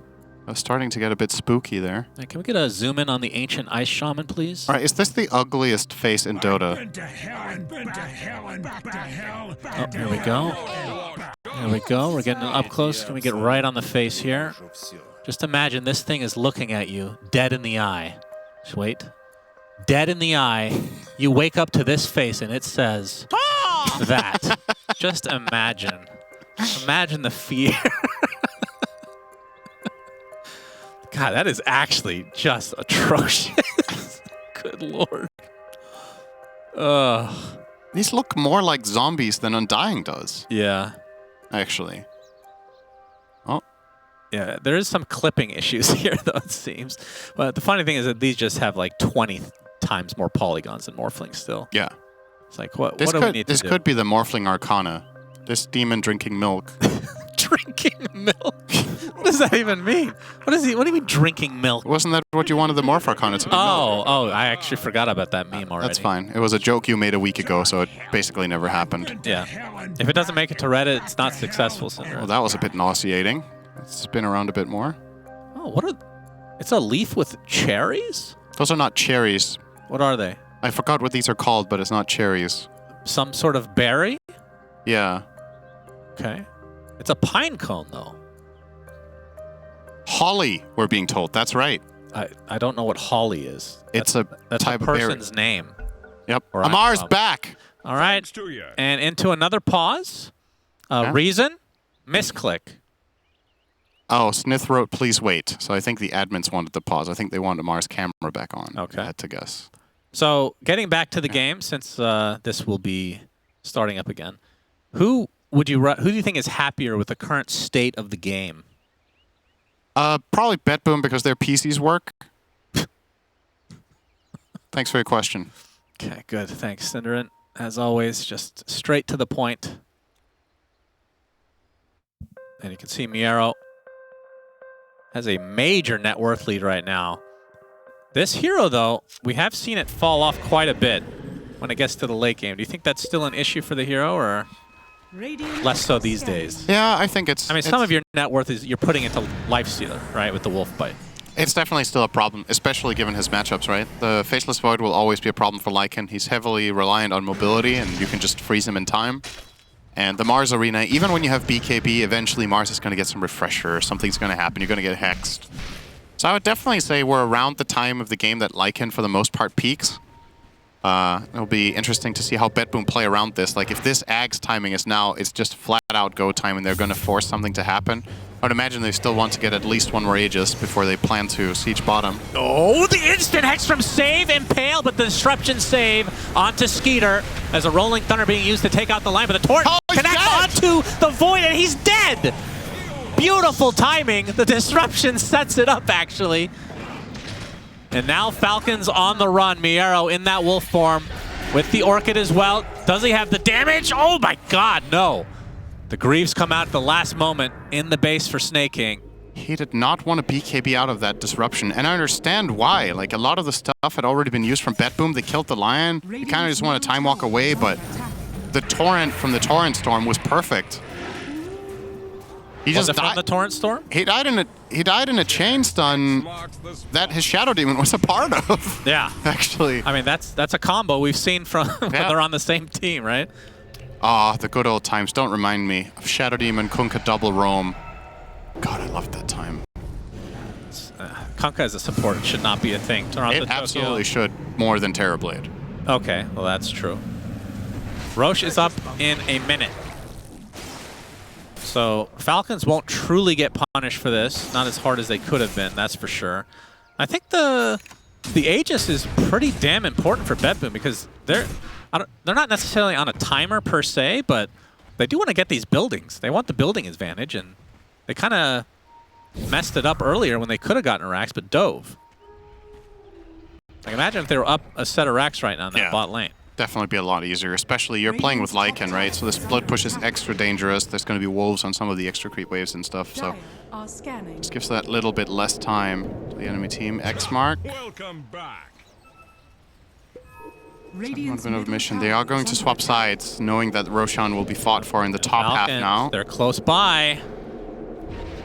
It's starting to get a bit spooky there. Hey, can we get a zoom in on the ancient ice shaman, please? All right, is this the ugliest face in Dota? Oh, here we go. There we go. We're getting up close. Can we get right on the face here? Just imagine this thing is looking at you, dead in the eye. Just wait. Dead in the eye. You wake up to this face and it says that. Just imagine. Imagine the fear. God, that is actually just atrocious. Good lord. These look more like zombies than Undying does. Yeah. Actually. Oh. Yeah, there is some clipping issues here, though, it seems. But the funny thing is that these just have like 20 times more polygons than Morphling still. Yeah. It's like, what do we need to do? This could be the Morphling Arcana. This demon drinking milk. Drinking milk? What does that even mean? What do you mean drinking milk? Wasn't that what you wanted the Morph Arcana to be? Oh, I actually forgot about that meme already. That's fine. It was a joke you made a week ago, so it basically never happened. Yeah. If it doesn't make it to Reddit, it's not successful, Cinder. Well, that was a bit nauseating. Let's spin around a bit more. Oh, it's a leaf with cherries? Those are not cherries. What are they? I forgot what these are called, but it's not cherries. Some sort of berry? Yeah. Okay. It's a pine cone, though. Holly, we're being told. That's right. I don't know what holly is. That's a type person's of berry. name. Yep. Amar's back. All right. And into another pause. Reason? Misclick. Oh, Snith wrote, please wait. So I think the admins wanted the pause. I think they wanted Mars' camera back on. Okay. I had to guess. So getting back to the game, since this will be starting up again, who do you think is happier with the current state of the game? Probably BetBoom because their PCs work. Thanks for your question. Okay, good. Thanks, Cinderin. As always, just straight to the point. And you can see Miero has a major net worth lead right now. This hero, though, we have seen it fall off quite a bit when it gets to the late game. Do you think that's still an issue for the hero, or less so these days? Yeah, I think it's... I mean, some of your net worth is you're putting into Lifestealer, right, with the Wolf Bite. It's definitely still a problem, especially given his matchups, right? The Faceless Void will always be a problem for Lycan. He's heavily reliant on mobility, and you can just freeze him in time. And the Mars Arena, even when you have BKB, eventually Mars is going to get some refresher, something's going to happen, you're going to get hexed. So I would definitely say we're around the time of the game that Lycan, for the most part, peaks. It'll be interesting to see how BetBoom play around this. Like, if this Ag's timing is now, it's just flat-out go time, and they're going to force something to happen. I would imagine they still want to get at least one more Aegis before they plan to siege bottom. Oh, the instant hex from Save, Impale, but the disruption save onto Skeeter as a Rolling Thunder being used to take out the line, but the Torrent connects onto the Void, and he's dead! Beautiful timing. The disruption sets it up, actually. And now Falcons on the run. Miero in that wolf form with the Orchid as well. Does he have the damage? Oh my god, no. The Greaves come out at the last moment in the base for Snake King. He did not want to BKB out of that disruption, and I understand why. Like, a lot of the stuff had already been used from BetBoom. They killed the Lion. You kind of just want to time walk away, but the Torrent from the Torrent Storm was perfect. He Was just it from the Torrent Storm? He died in a chain stun that his Shadow Demon was a part of. Yeah. Actually. I mean, that's a combo we've seen from when they're on the same team, right? Ah, the good old times. Don't remind me of Shadow Demon, Kunkka double roam. God, I loved that time. Kunkka as a support should not be a thing. It absolutely should, more than Terrorblade. Okay, well that's true. Roche is up in a minute. So Falcons won't truly get punished for this. Not as hard as they could have been, that's for sure. I think the Aegis is pretty damn important for BetBoom because they're not necessarily on a timer per se, but they do want to get these buildings. They want the building advantage, and they kind of messed it up earlier when they could have gotten racks, but dove. Like, imagine if they were up a set of racks right now in that bot lane. Definitely be a lot easier, especially you're playing with Lycan, right? So this blood push is extra dangerous. There's going to be wolves on some of the extra creep waves and stuff, so just gives that little bit less time to the enemy team. X mark. Welcome back. Of mission. They are going to swap sides, knowing that Roshan will be fought for in the top half now. They're close by.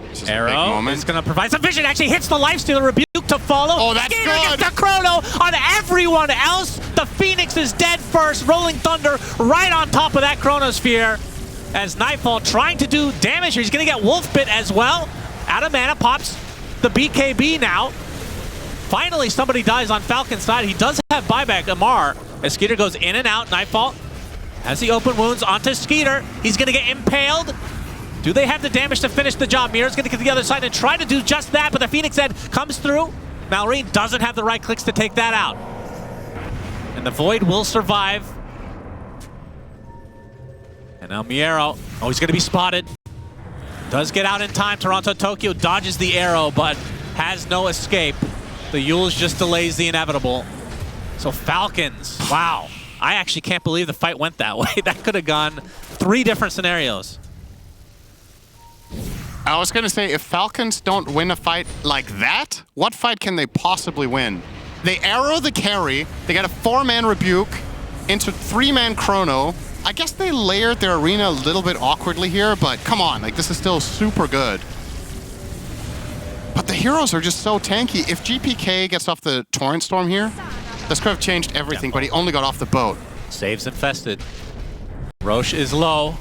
This is Arrow a big moment. is going to provide some vision. Actually hits the Lifestealer. Rebuke to follow. Oh, that's Skeeter good. gets the Chrono on everyone else. The Phoenix is dead first. Rolling Thunder right on top of that Chronosphere. As Nightfall trying to do damage here. He's going to get Wolf Bit as well. Out of mana, pops the BKB now. Finally, somebody dies on Falcon's side. He does have buyback, Amar. As Skeeter goes in and out, Nightfall has the open wounds onto Skeeter. He's going to get impaled. Do they have the damage to finish the job? Mira's going to get to the other side and try to do just that, but the Phoenix Head comes through. Malrine doesn't have the right clicks to take that out. And the Void will survive. And now Miero, oh, he's going to be spotted. Does get out in time. Toronto Tokyo dodges the arrow, but has no escape. The Yules just delays the inevitable. So Falcons, wow. I actually can't believe the fight went that way. That could have gone 3 different scenarios. I was going to say, if Falcons don't win a fight like that, what fight can they possibly win? They arrow the carry, they get a 4-man rebuke into 3-man chrono. I guess they layered their arena a little bit awkwardly here, but come on, like, this is still super good. But the heroes are just so tanky. If GPK gets off the Torrent Storm here, this could have changed everything, but he only got off the boat. Saves infested. Roche is low.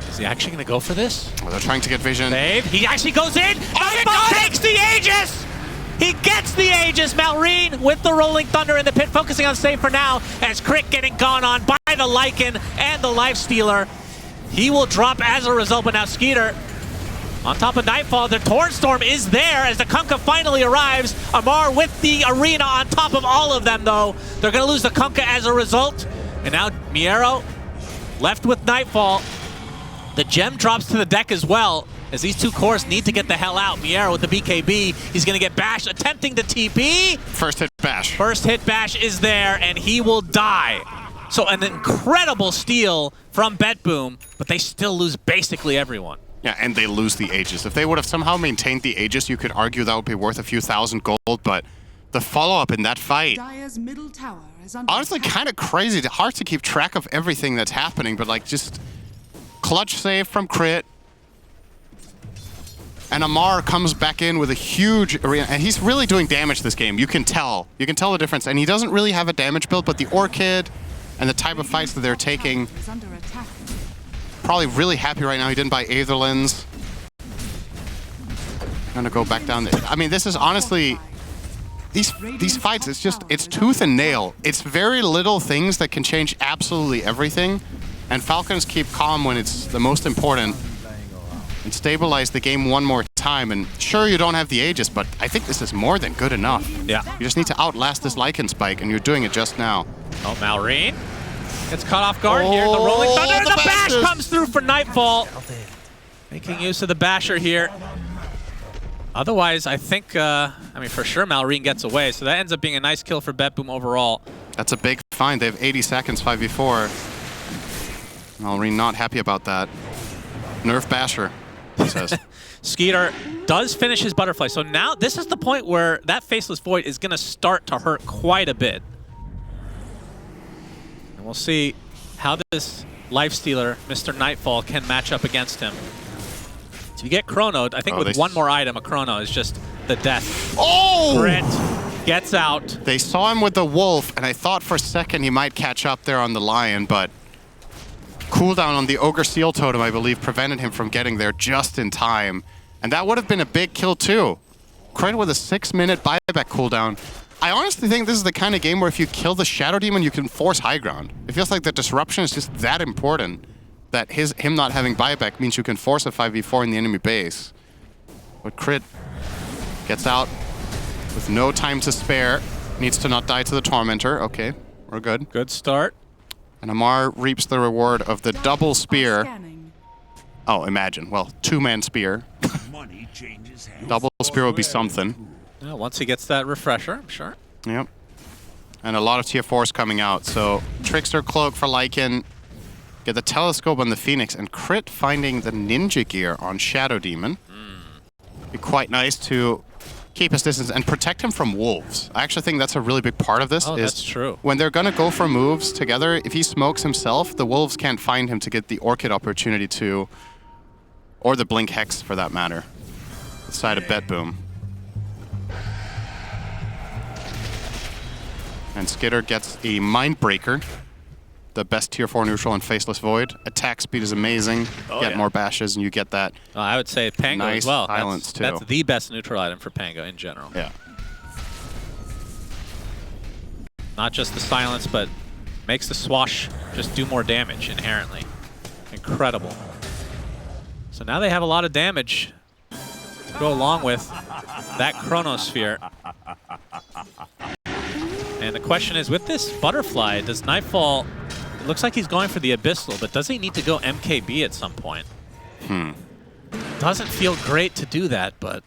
Is he actually going to go for this? Oh, they're trying to get vision. Save. He actually goes in. Oh, takes the Aegis! He gets the Aegis. Malrine with the Rolling Thunder in the pit, focusing on save for now, as Crick getting gone on by the Lycan and the Lifestealer. He will drop as a result, but now Skeeter On top of Nightfall, the Tornstorm is there as the Kunkka finally arrives. Amar with the Arena on top of all of them, though. They're going to lose the Kunkka as a result. And now Miero left with Nightfall. The gem drops to the deck as well, as these two cores need to get the hell out. Miero with the BKB. He's going to get bashed, attempting to TP. First hit bash. First hit bash is there, and he will die. So an incredible steal from BetBoom, but they still lose basically everyone. Yeah, and they lose the Aegis. If they would have somehow maintained the Aegis, you could argue that would be worth a few thousand gold, but the follow-up in that fight, Dire's middle tower is under honestly attack. kind of crazy. Hard to keep track of everything that's happening, but like just clutch save from Crit. And Amar comes back in with a huge arena, and he's really doing damage this game. You can tell. You can tell the difference. And he doesn't really have a damage build, but the Orchid and the type of fights that they're taking, Is under attack. probably really happy right now. He didn't buy Aetherlands. Gonna go back down there. I mean, this is honestly, these fights, it's tooth and nail. It's very little things that can change absolutely everything. And Falcons keep calm when it's the most important and stabilize the game one more time. And sure, you don't have the Aegis, but I think this is more than good enough. Yeah. You just need to outlast this Lycan spike, and you're doing it just now. Oh, Malrine gets caught off guard here. The Rolling Thunder and the bash bashes. comes through for Nightfall. Making use of the basher here. Otherwise, I think, I mean, for sure Malrine gets away. So that ends up being a nice kill for BetBoom overall. That's a big find. They have 80 seconds, 5v4. Malrine not happy about that. Nerf basher, he says. Skeeter does finish his butterfly. So now this is the point where that Faceless Void is going to start to hurt quite a bit. And we'll see how this Lifestealer, Mr. Nightfall, can match up against him. So you get Chronoed. I think with one more item, a Chrono is just the death. Oh! Crit gets out. They saw him with the Wolf, and I thought for a second he might catch up there on the Lion, but cooldown on the Ogre Seal Totem, I believe, prevented him from getting there just in time. And that would have been a big kill, too. Crit with a 6-minute buyback cooldown. I honestly think this is the kind of game where if you kill the Shadow Demon, you can force high ground. It feels like the disruption is just that important that him not having buyback means you can force a 5v4 in the enemy base. But Crit gets out with no time to spare. Needs to not die to the Tormentor. Okay, we're good. Good start. And Amar reaps the reward of the double spear. Scanning. Oh, imagine. Well, two-man spear. Money changes hands. Double spear would be something. Yeah, once he gets that refresher, I'm sure. Yep. And a lot of tier 4s coming out. So, Trickster Cloak for Lycan. Get the Telescope on the Phoenix. And Crit finding the Ninja Gear on Shadow Demon. Be quite nice to keep his distance and protect him from wolves. I actually think that's a really big part of this. Oh, that's true. When they're going to go for moves together, if he smokes himself, the wolves can't find him to get the Orchid opportunity to, or the Blink Hex for that matter. The side of BetBoom. And Skitter gets a Mindbreaker, the best tier 4 neutral in Faceless Void. Attack speed is amazing. Get more bashes and you get that. I would say Pango Nice as well. silence, too. That's the best neutral item for Pango in general. Yeah. Not just the silence, but makes the swash just do more damage inherently. Incredible. So now they have a lot of damage to go along with that Chronosphere. And the question is, with this Butterfly, does Nightfall... It looks like he's going for the Abyssal, but does he need to go MKB at some point? Doesn't feel great to do that, but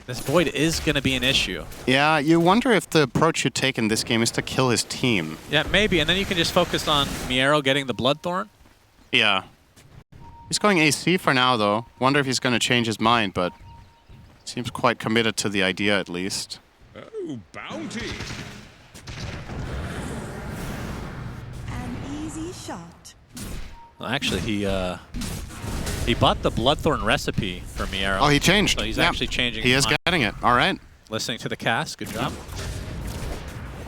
this Void is going to be an issue. Yeah, you wonder if the approach you take in this game is to kill his team. Yeah, maybe, and then you can just focus on Miero getting the Bloodthorn. Yeah. He's going AC for now, though. Wonder if he's going to change his mind, but seems quite committed to the idea, at least. Oh, bounty. An easy shot. Well, actually, he bought the Bloodthorn recipe for Miero. Oh, he changed. So he's Yeah. actually changing He his is mind. getting it. All right. Listening to the cast, good job.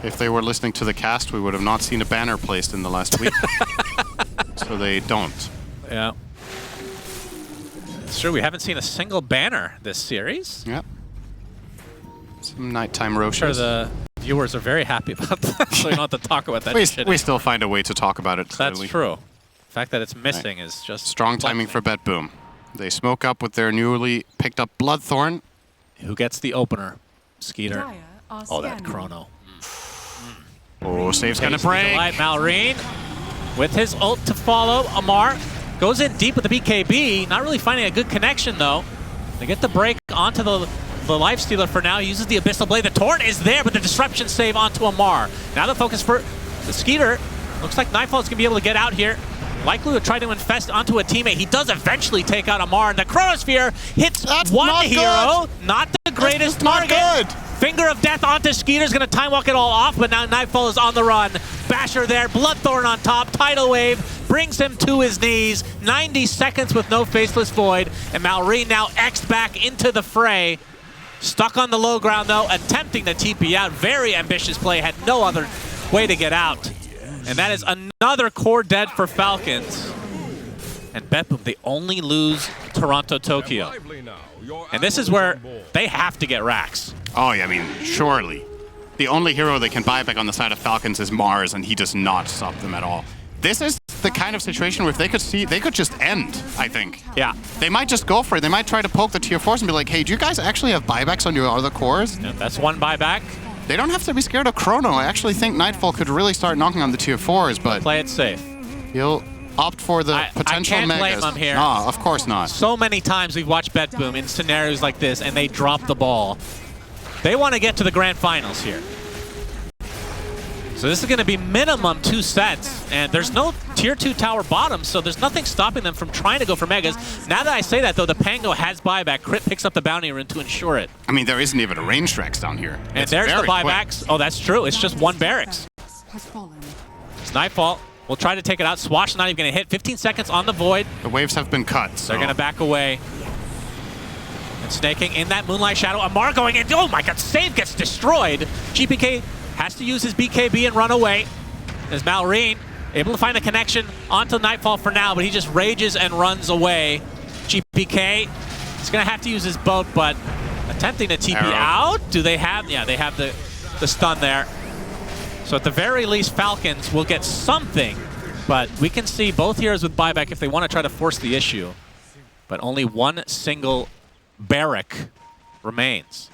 If they were listening to the cast, we would have not seen a banner placed in the last week. So they don't. Yeah. It's true, we haven't seen a single banner this series. Yep. Some nighttime I'm sure Roshans. the viewers are very happy about that, so we don't have to talk about that shit. We still find a way to talk about it, That's clearly. true. The fact that it's missing is just... Strong timing for BetBoom. They smoke up with their newly picked up Bloodthorn. Who gets the opener? Skeeter. Dire are Oh, that scanning. chrono. Oh, save's gonna Tastes the break. delight. Malrine with his ult to follow. Amar goes in deep with the BKB. Not really finding a good connection, though. They get the break onto the Lifestealer for now. He uses the Abyssal Blade. The Torrent is there, but the Disruption save onto Amar. Now the focus for the Skeeter. Looks like Nightfall is going to be able to get out here. Likely to try to infest onto a teammate. He does eventually take out Amar, and the Chronosphere hits one not hero. Not the greatest not target. good. Finger of Death onto Skeeter's going to time walk it all off, but now Nightfall is on the run. Basher there, Bloodthorn on top, Tidal Wave brings him to his knees. 90 seconds with no Faceless Void, and Malrine now X'd back into the fray. Stuck on the low ground though, attempting to TP out. Very ambitious play, had no other way to get out. And that is another core dead for Falcons. And BetBoom, they only lose Toronto, Tokyo. And this is where they have to get racks. Oh, yeah, I mean, surely. The only hero they can buy back on the side of Falcons is Mars, and he does not stop them at all. This is the kind of situation where if they could just end, I think. Yeah. They might just go for it. They might try to poke the tier 4s and be like, hey, do you guys actually have buybacks on your other cores? Yeah, that's one buyback. They don't have to be scared of Chrono. I actually think Nightfall could really start knocking on the tier 4s, but Play it safe. he'll opt for the potential I can't megas. blame him here. No, of course not. So many times we've watched BetBoom in scenarios like this, and they drop the ball. They want to get to the grand finals here. So this is going to be minimum 2 sets, and there's no tier 2 tower bottom, so there's nothing stopping them from trying to go for megas. Now that I say that, though, the Pango has buyback. Crit picks up the bounty rune to ensure it. I mean, there isn't even a range Rex down here. And It's there's the very quick. buybacks. Oh, that's true. It's just one barracks. Has fallen. It's Nightfall. We'll try to take it out. Swash not even going to hit. 15 seconds on the Void. The waves have been cut, so They're going to back away. And snaking in that Moonlight Shadow. Amar going in. Oh my god, save gets destroyed. GPK has to use his BKB and run away. As Malrine able to find a connection onto Nightfall for now, but he just rages and runs away. GPK is going to have to use his boat, but attempting to TP Arrow. out. Do they have? Yeah, they have the stun there. So at the very least, Falcons will get something, but we can see both heroes with buyback if they want to try to force the issue. But only one single barrack remains.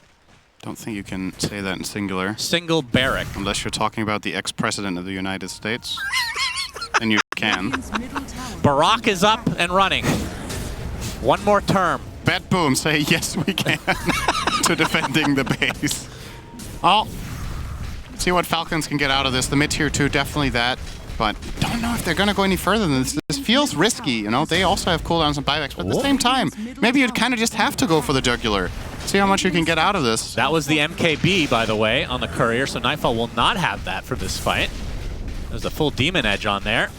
don't think you can say that in singular. Single barrack. Unless you're talking about the ex-president of the United States. Then you can. Radiant's middle tower. Barack is up and running. One more term. BetBoom, say yes we can to defending the base. Oh, see what Falcons can get out of this. The mid-tier 2, definitely that. But don't know if they're going to go any further than this. This feels risky, you know? They also have cooldowns and buybacks, but at the same time, maybe you'd kind of just have to go for the jugular. See how much you can get out of this. That was the MKB, by the way, on the Courier, so Nightfall will not have that for this fight. There's a full Demon Edge on there.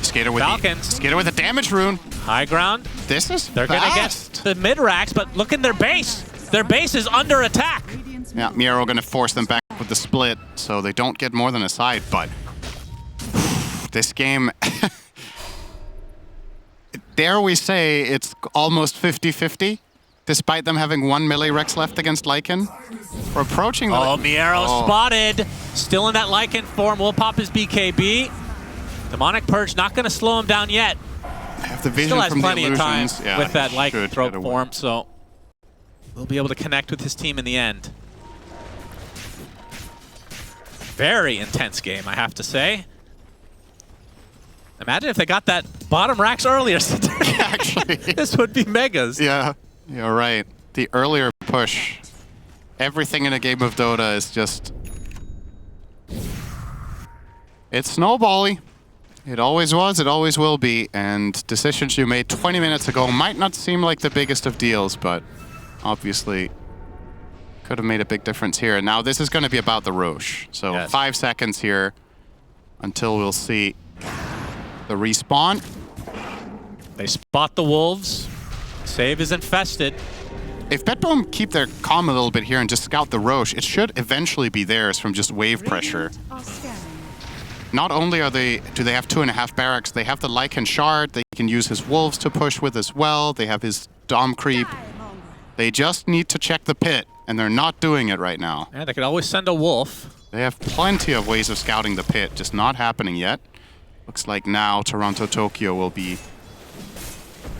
Skater with Falcons. Skater with a damage rune. High ground. This is They're going to get fast. the mid-racks, but look in their base. Their base is under attack. Radiant's Yeah, Miro going to force them back with the split, so they don't get more than a side, but this game, dare we say it's almost 50-50, despite them having 1 melee Rex left against Lycan. We're approaching the... Oh, Miero Oh. spotted. Still in that Lycan form. Will pop his BKB. Demonic Purge not going to slow him down yet. I have the vision Still has from plenty the of time illusions. Yeah, with that should Lycanthrope get away. form, so we'll be able to connect with his team in the end. Very intense game, I have to say. Imagine if they got that bottom racks earlier. Actually. This would be megas. Yeah, you're right. The earlier push. Everything in a game of Dota is just... It's snowbally. It always was, it always will be, and decisions you made 20 minutes ago might not seem like the biggest of deals, but obviously could have made a big difference here. And now this is going to be about the Roche. So Yes. 5 seconds here until we'll see the respawn. They spot the wolves. Save is infested. If BetBoom keep their calm a little bit here and just scout the Roche, it should eventually be theirs from just wave pressure. Radiant are scanning. Not only do they have 2.5 barracks, they have the Lycan Shard, they can use his wolves to push with as well, they have his Dom creep. They just need to check the pit, and they're not doing it right now. Yeah, they could always send a wolf. They have plenty of ways of scouting the pit, just not happening yet. Looks like now Toronto Tokyo will be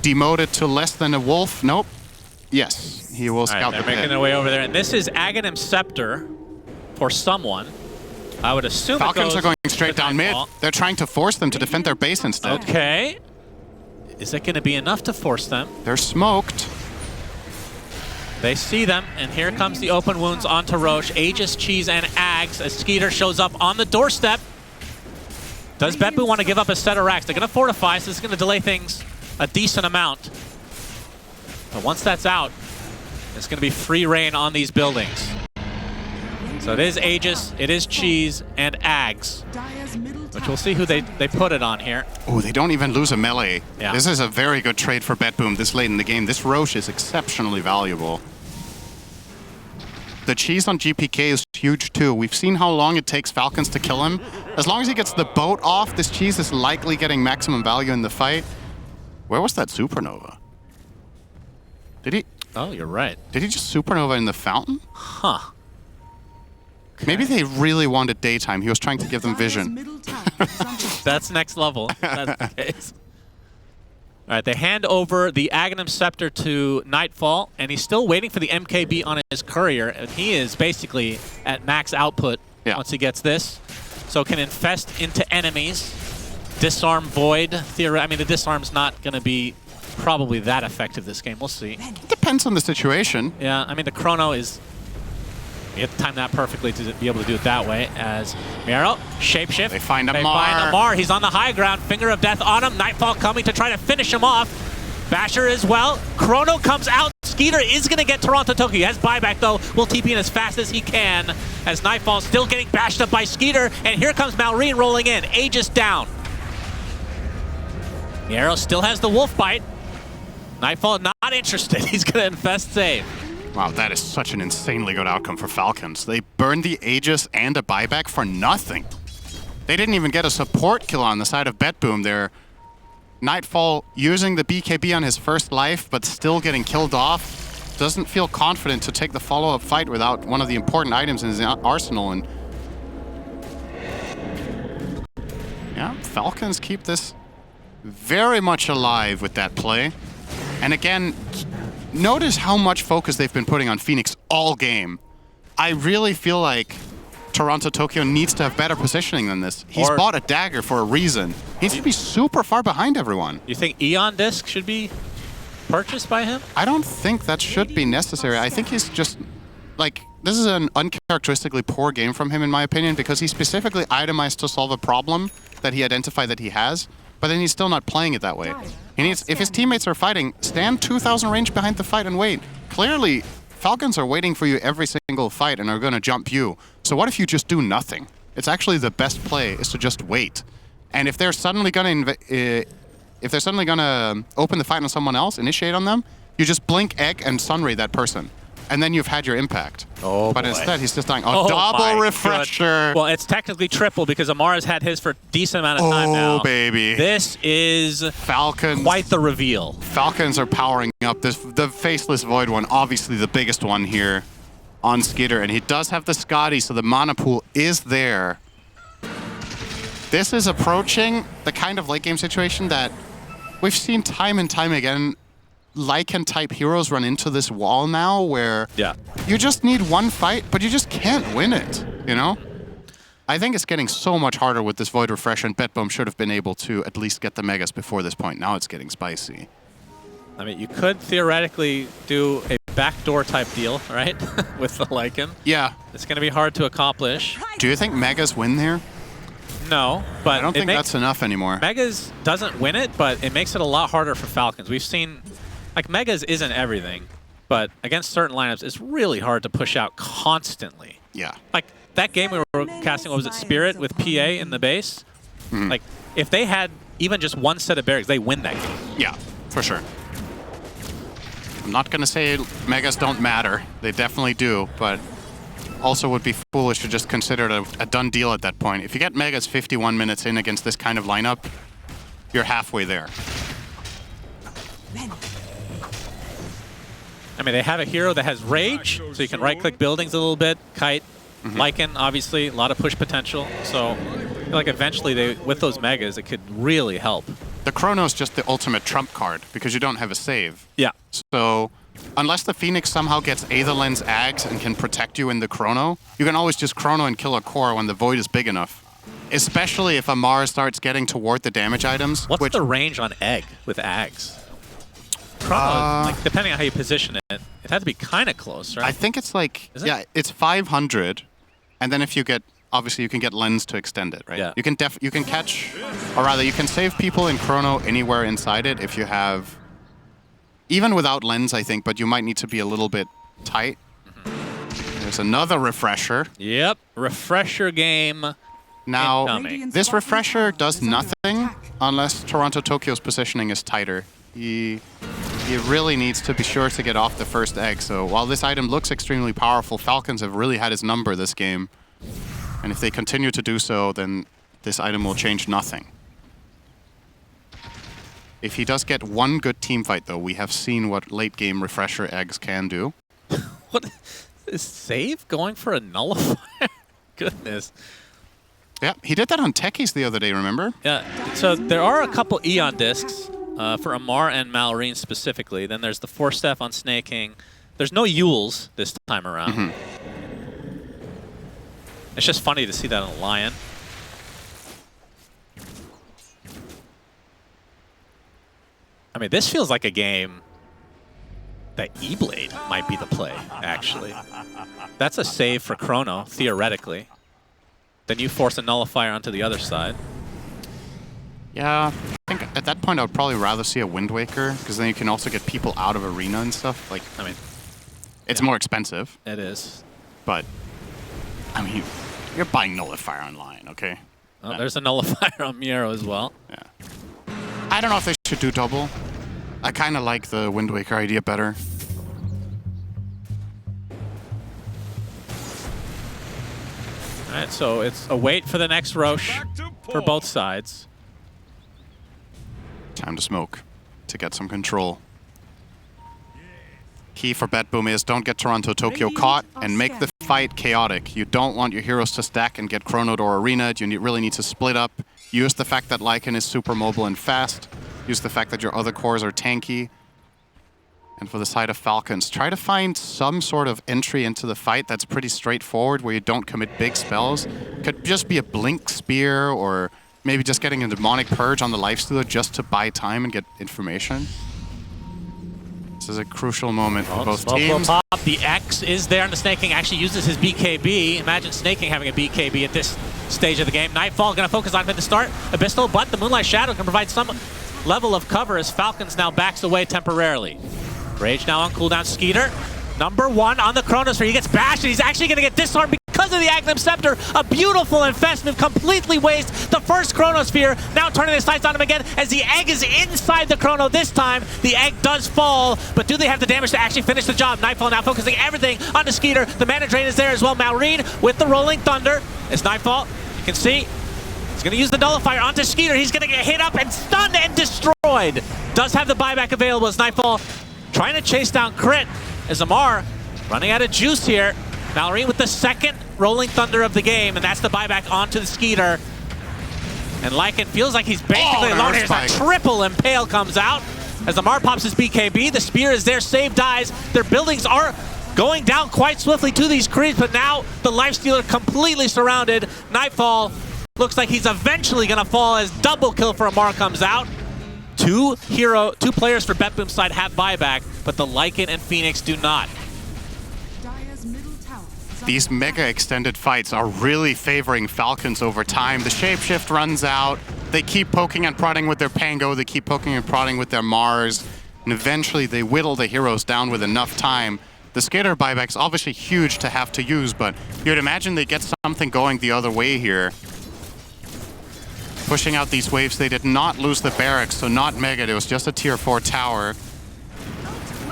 demoted to less than a wolf. Nope. Yes, he will scout they're the making pit. their way over there. And this is Aghanim Scepter for someone. I would assume Falcons are going straight to down mid. Nightfall. They're trying to force them to defend their base instead. Okay. Is it going to be enough to force them? They're smoked. They see them, and here comes the open wounds onto Roche. Aegis, Cheese, and Ags as Skeeter shows up on the doorstep. Does BetBoom want to give up a set of racks? They're going to fortify, so this is going to delay things a decent amount. But once that's out, it's going to be free reign on these buildings. So it is Aegis, it is Cheese, and Ags, which we'll see who they put it on here. Oh, they don't even lose a melee. Yeah. This is a very good trade for BetBoom this late in the game. This Roche is exceptionally valuable. The Cheese on GPK is huge too. We've seen how long it takes Falcons to kill him. As long as he gets the boat off, this Cheese is likely getting maximum value in the fight. Where was that Supernova? Did he? Oh, you're right. Did he just Supernova in the fountain? Huh. Maybe they really wanted daytime. He was trying to give them vision. That's next level. That's the case. All right, they hand over the Aghanim Scepter to Nightfall, and he's still waiting for the MKB on his courier, and he is basically at max output once he gets this. So can infest into enemies, disarm Void. I mean, the disarm's not going to be probably that effective this game. We'll see. Depends on the situation. Yeah, I mean, the chrono is... You have to time that perfectly to be able to do it that way. As Miro, shapeshift. They find Amar. They find Amar. He's on the high ground. Finger of death on him. Nightfall coming to try to finish him off. Basher as well. Chrono comes out. Skeeter is going to get Toronto Tokyo. He has buyback, though. Will TP in as fast as he can. As Nightfall still getting bashed up by Skeeter. And here comes Malrine rolling in. Aegis down. Miro still has the wolf bite. Nightfall not interested. He's going to infest save. Wow, that is such an insanely good outcome for Falcons. They burned the Aegis and a buyback for nothing. They didn't even get a support kill on the side of BetBoom there. Nightfall using the BKB on his first life, but still getting killed off. Doesn't feel confident to take the follow-up fight without one of the important items in his arsenal. And yeah, Falcons keep this very much alive with that play. And again, notice how much focus they've been putting on Phoenix all game. I really feel like Toronto Tokyo needs to have better positioning than this. He's bought a dagger for a reason. He needs to be super far behind everyone. You think Eon Disc should be purchased by him? I don't think that should be necessary. I think he's just, like, this is an uncharacteristically poor game from him, in my opinion, because he specifically itemized to solve a problem that he identified that he has, but then he's still not playing it that way. He needs, if his teammates are fighting, stand 2,000 range behind the fight and wait. Clearly, Falcons are waiting for you every single fight and are going to jump you. So what if you just do nothing? It's actually the best play is to just wait. And if they're suddenly going to open the fight on someone else, initiate on them, you just blink, egg, and sunray that person. And then you've had your impact. Oh, but boy. instead, he's just dying. Oh, double refresher. Well, it's technically triple because Amara's had his for a decent amount of time now. Oh, baby. This is Falcons. quite the reveal. Falcons are powering up. The Faceless Void one, obviously the biggest one here on Skeeter. And he does have the Scotty, so the mana pool is there. This is approaching the kind of late game situation that we've seen time and time again. Lycan-type heroes run into this wall now where you just need one fight, but you just can't win it, you know? I think it's getting so much harder with this Void Refresh, and BetBoom should have been able to at least get the Megas before this point. Now it's getting spicy. I mean, you could theoretically do a backdoor type deal, right? With the Lycan. Yeah. It's going to be hard to accomplish. Do you think Megas win there? No, but I don't think that's enough anymore. Megas doesn't win it, but it makes it a lot harder for Falcons. We've seen... Like, Megas isn't everything, but against certain lineups, it's really hard to push out constantly. Yeah. Like, that game we were casting, what was it, Spirit with PA in the base? Like, if they had even just one set of barracks, they win that game. Yeah, for sure. I'm not going to say Megas don't matter. They definitely do, but also would be foolish to just consider it a done deal at that point. If you get Megas 51 minutes in against this kind of lineup, you're halfway there. I mean, they have a hero that has Rage, so you can right-click buildings a little bit. Kite, Lycan, obviously, a lot of push potential. So I feel like eventually, with those Megas, it could really help. the Chrono is just the ultimate trump card because you don't have a save. Yeah. So unless the Phoenix somehow gets Aether Lens Ags and can protect you in the Chrono, you can always just Chrono and kill a core when the Void is big enough. Especially if Amar starts getting toward the damage items. What's the range on Egg with Ags? Chrono, like, depending on how you position it, it had to be kind of close, right? I think it's like, Is it? yeah, it's 500. And then if you get, obviously you can get Lens to extend it, right? Yeah. You can catch, or rather you can save people in Chrono anywhere inside it if you have, even without Lens, I think, but you might need to be a little bit tight. There's another refresher. Yep, refresher game. Now, incoming. this refresher does nothing unless Toronto Tokyo's positioning is tighter. He really needs to be sure to get off the first egg. So while this item looks extremely powerful, Falcons have really had his number this game. And if they continue to do so, then this item will change nothing. If he does get one good team fight, though, we have seen what late game refresher eggs can do. What is save going for a nullifier? Goodness. Yeah, he did that on Techies the other day, remember? Yeah, so there are a couple Eon discs for Amar and Malrine specifically. Then there's the Force Staff on Snaking. There's no Yules this time around. It's just funny to see that on a Lion. I mean, this feels like a game that E-Blade might be the play, actually. That's a save for Chrono, theoretically. Then you force a nullifier onto the other side. Yeah, I think at that point I would probably rather see a Wind Waker, because then you can also get people out of Arena and stuff. Like, I mean, it's more expensive, it is. but I mean, you're buying Nullifier online, okay? Oh, there's a nullifier on Miero as well. Yeah. I don't know if they should do double. I kind of like the Wind Waker idea better. All right, so it's a wait for the next Roche for both sides. Time to smoke to get some control. Key for BetBoom is don't get Toronto Tokyo caught and make the fight chaotic. You don't want your heroes to stack and get chronoed or arena'd. You really need to split up. Use the fact that Lycan is super mobile and fast. Use the fact that your other cores are tanky. And for the side of Falcons, try to find some sort of entry into the fight that's pretty straightforward, where you don't commit big spells. Could just be a Blink Spear, or maybe just getting a Demonic Purge on the Lifestealer just to buy time and get information. This is a crucial moment for both teams. Pop. The X is there, and the Snaking actually uses his BKB. Imagine Snaking having a BKB at this stage of the game. Nightfall going to focus on him at the start. Abyssal, but the Moonlight Shadow can provide some level of cover as Falcons now backs away temporarily. Rage now on cooldown. Skeeter, #1 on the Chronosphere. He gets bashed, and he's actually going to get disarmed because of the Aghanim Scepter. A beautiful infest move, completely wastes the first Chronosphere. Now turning their sights on him again as the egg is inside the Chrono this time. The egg does fall, but do they have the damage to actually finish the job? Nightfall now focusing everything on the Skeeter. The Mana Drain is there as well. Malrine with the Rolling Thunder. It's Nightfall. You can see he's going to use the Nullifier onto Skeeter. He's going to get hit up and stunned and destroyed. Does have the buyback available as Nightfall trying to chase down Crit as Amar running out of juice here. Malrine with the second Rolling Thunder of the game, and that's the buyback onto the Skeeter. And Lycan feels like he's basically alone. Here's a triple Impale comes out as Amar pops his BKB. The Spear is there, save dies. Their buildings are going down quite swiftly to these creeps, but now the Lifestealer completely surrounded. Nightfall looks like he's eventually gonna fall as double kill for Amar comes out. Two players for BetBoom's side have buyback, but the Lycan and Phoenix do not. These mega extended fights are really favoring Falcons over time. The Shapeshift runs out. They keep poking and prodding with their Pango. They keep poking and prodding with their Mars. And eventually they whittle the heroes down with enough time. The Skater buyback's obviously huge to have to use, but you'd imagine they get something going the other way here. Pushing out these waves, they did not lose the barracks, so not mega. It was just a tier 4 tower.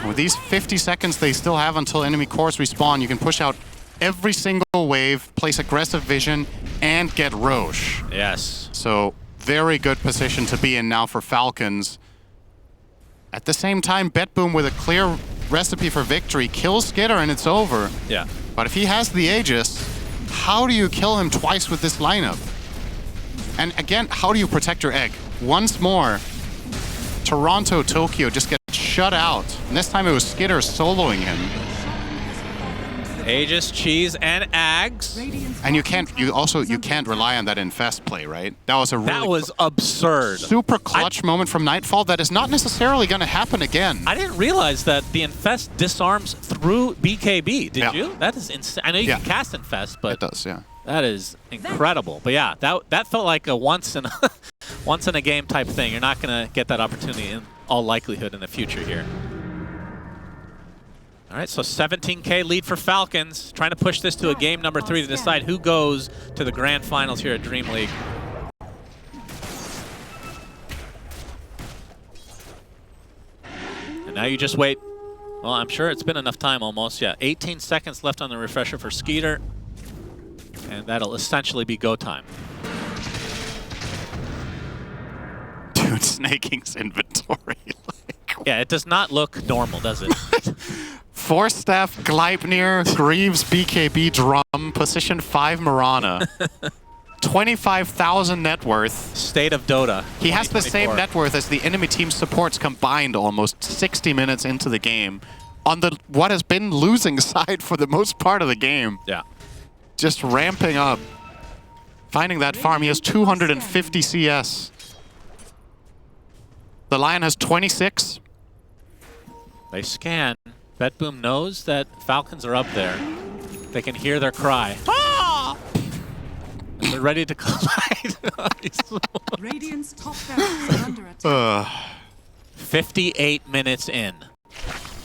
With these 50 seconds they still have until enemy cores respawn, you can push out every single wave, place aggressive vision, and get Roche. Yes. So very good position to be in now for Falcons. At the same time, BetBoom with a clear recipe for victory kills Skitter and it's over. Yeah. But if he has the Aegis, how do you kill him twice with this lineup? And again, how do you protect your egg? Once more, Toronto-Tokyo just gets shut out. And this time it was Skitter soloing him. Aegis, Cheese, and Ags. And you can't rely on that infest play, right? That was a really That was absurd. super clutch moment from Nightfall that is not necessarily going to happen again. I didn't realize that the Infest disarms through BKB. Did you? That is insane. I know you can cast Infest, but it does, yeah. That is incredible. But yeah, that felt like a once in a game type thing. You're not going to get that opportunity in all likelihood in the future here. All right, so 17K lead for Falcons, trying to push this to a game number 3 to decide who goes to the grand finals here at DreamLeague. And now you just wait. Well, I'm sure it's been enough time almost. Yeah, 18 seconds left on the refresher for Skeeter. And that'll essentially be go time. Dude, Snaking's inventory. Yeah, it does not look normal, does it? Force Staff, Gleipnir, Greaves, BKB, Drum, Position 5 Mirana. 25,000 net worth. State of Dota. He has the same net worth as the enemy team supports combined almost 60 minutes into the game. On the what has been losing side for the most part of the game. Yeah. Just ramping up. Finding that farm. He has 250 CS. The Lion has 26. They scan. BetBoom knows that Falcons are up there. They can hear their cry. Ah! And they're ready to collide. Radiant's top barracks are under attack. 58 minutes in.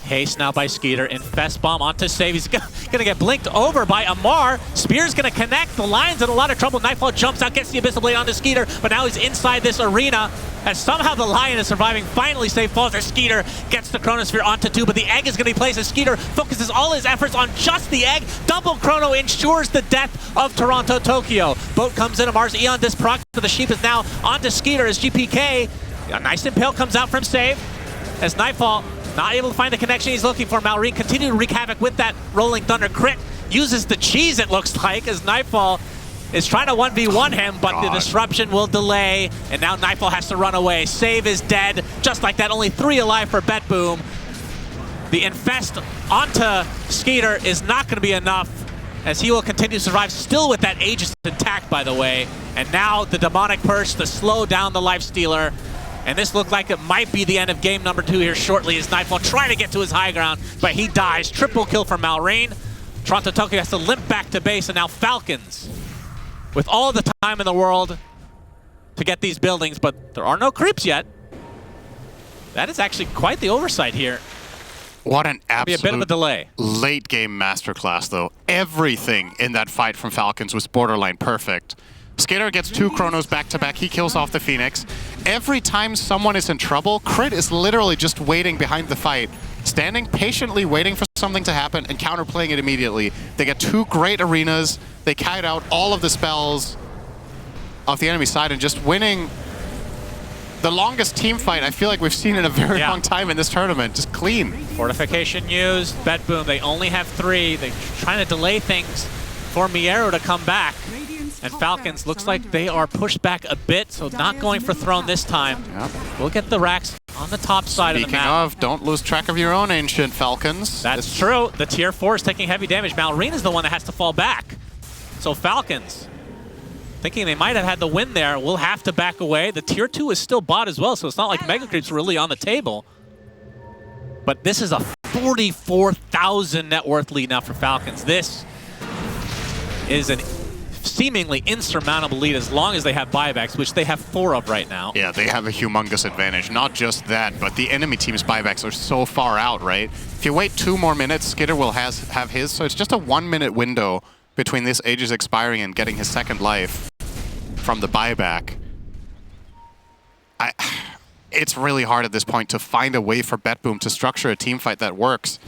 Haste now by Skeeter. Infest bomb onto save. He's gonna get blinked over by Amar. Spear's gonna connect. The Lion's in a lot of trouble. Nightfall jumps out, gets the Abyssal Blade onto Skeeter, but now he's inside this arena. As somehow the Lion is surviving. Finally save falls as Skeeter gets the Chronosphere onto 2, but the egg is gonna be placed as Skeeter focuses all his efforts on just the egg. Double Chrono ensures the death of Toronto-Tokyo. Boat comes in. Amar's Eon disc proc, but the Sheep is now onto Skeeter as GPK. A nice impale comes out from save as Nightfall not able to find the connection he's looking for. Malrine continue to wreak havoc with that Rolling Thunder crit. Uses the cheese, it looks like, as Nightfall is trying to 1v1 him, but the disruption will delay, and now Nightfall has to run away. Save is dead, just like that. Only 3 alive for BetBoom. The Infest onto Skeeter is not going to be enough, as he will continue to survive, still with that Aegis intact, by the way. And now the Demonic Purse to slow down the Lifestealer. And this looked like it might be the end of game number 2 here shortly as Nightfall trying to get to his high ground, but he dies. Triple kill from Malrine. Toronto-Tokyo has to limp back to base, and now Falcons, with all the time in the world to get these buildings, but there are no creeps yet. That is actually quite the oversight here. What an absolute a bit of a delay. Late game masterclass, though. Everything in that fight from Falcons was borderline perfect. Skater gets 2 Chronos back-to-back. He kills off the Phoenix. Every time someone is in trouble, Crit is literally just waiting behind the fight, standing patiently waiting for something to happen and counterplaying it immediately. They get 2 great arenas. They kite out all of the spells off the enemy side and just winning the longest team fight I feel like we've seen in a very long time in this tournament. Just clean. Fortification used. BetBoom, they only have 3. They're trying to delay things for Miero to come back. And Falcons looks like they are pushed back a bit, so not going for Throne this time. Yep. We'll get the racks on the top side of the map. Speaking of, don't lose track of your own ancient Falcons. That's true. The tier 4 is taking heavy damage. Malrine is the one that has to fall back. So Falcons, thinking they might have had the win there, will have to back away. The tier 2 is still bought as well, so it's not like Mega Creep's really on the table. But this is a 44,000 net worth lead now for Falcons. This is an seemingly insurmountable lead as long as they have buybacks, which they have 4 of right now. Yeah, they have a humongous advantage. Not just that, but the enemy team's buybacks are so far out, right? If you wait 2 more minutes, Skitter will have his, so it's just a 1-minute window between this Aegis expiring and getting his 2nd life from the buyback. It's really hard at this point to find a way for BetBoom to structure a team fight that works.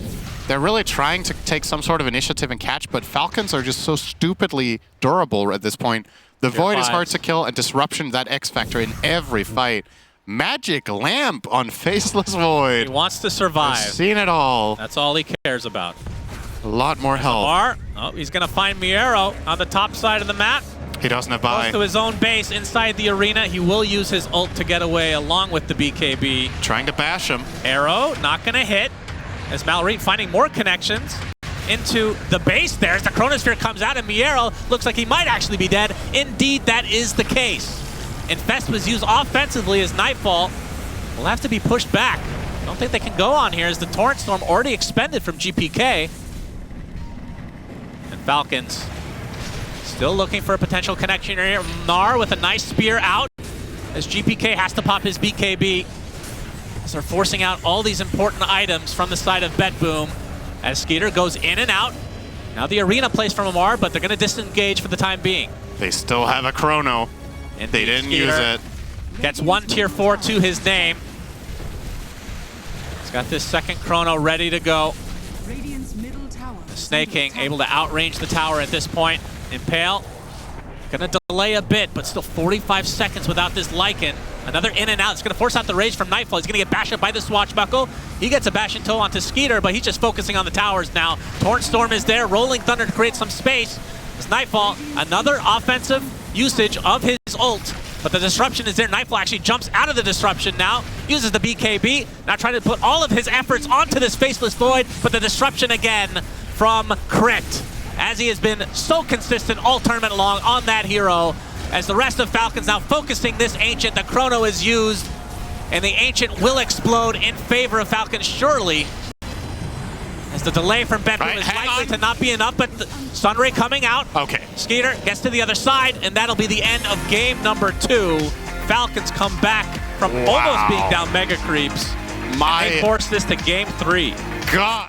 They're really trying to take some sort of initiative and catch, but Falcons are just so stupidly durable at this point. The Void is hard to kill, and Disruption, that X factor in every fight. Magic Lamp on Faceless Void. He wants to survive. I've seen it all. That's all he cares about. A lot more help. Oh, he's going to find Miero on the top side of the map. He doesn't have Close buy. to his own base inside the arena. He will use his ult to get away along with the BKB. Trying to bash him. Arrow, not going to hit. As Mallory finding more connections into the base there. As the Chronosphere comes out and Miero looks like he might actually be dead. Indeed, that is the case. Infest was used offensively as Nightfall will have to be pushed back. I don't think they can go on here as the Torrent Storm already expended from GPK. And Falcons still looking for a potential connection here. Gnar with a nice spear out as GPK has to pop his BKB. As they're forcing out all these important items from the side of BetBoom. As Skeeter goes in and out. Now the arena plays from Amar, but they're going to disengage for the time being. They still have a Chrono. Indeed, They didn't Skeeter use it. Gets one tier 4 to his name. He's got this second Chrono ready to go. Radiant's middle tower. Snake King able to outrange the tower at this point. Impale, gonna delay a bit, but still 45 seconds without this Lycan. Another in and out. It's gonna force out the rage from Nightfall. He's gonna get bashed up by the Swashbuckle. He gets a bash and toe onto Skeeter, but he's just focusing on the towers now. Torrent Storm is there, Rolling Thunder to create some space. It's Nightfall, another offensive usage of his ult, but the disruption is there. Nightfall actually jumps out of the disruption now, uses the BKB, now trying to put all of his efforts onto this Faceless Void, but the disruption again from Crit, as he has been so consistent all tournament long on that hero. As the rest of Falcons now focusing this Ancient, the Chrono is used, and the Ancient will explode in favor of Falcons, surely. As the delay from BetBoom is likely to not be enough, but Sunray coming out. Okay. Skeeter gets to the other side, and that'll be the end of game number 2. Falcons come back from almost being down Mega Creeps. My They force this to game 3. God.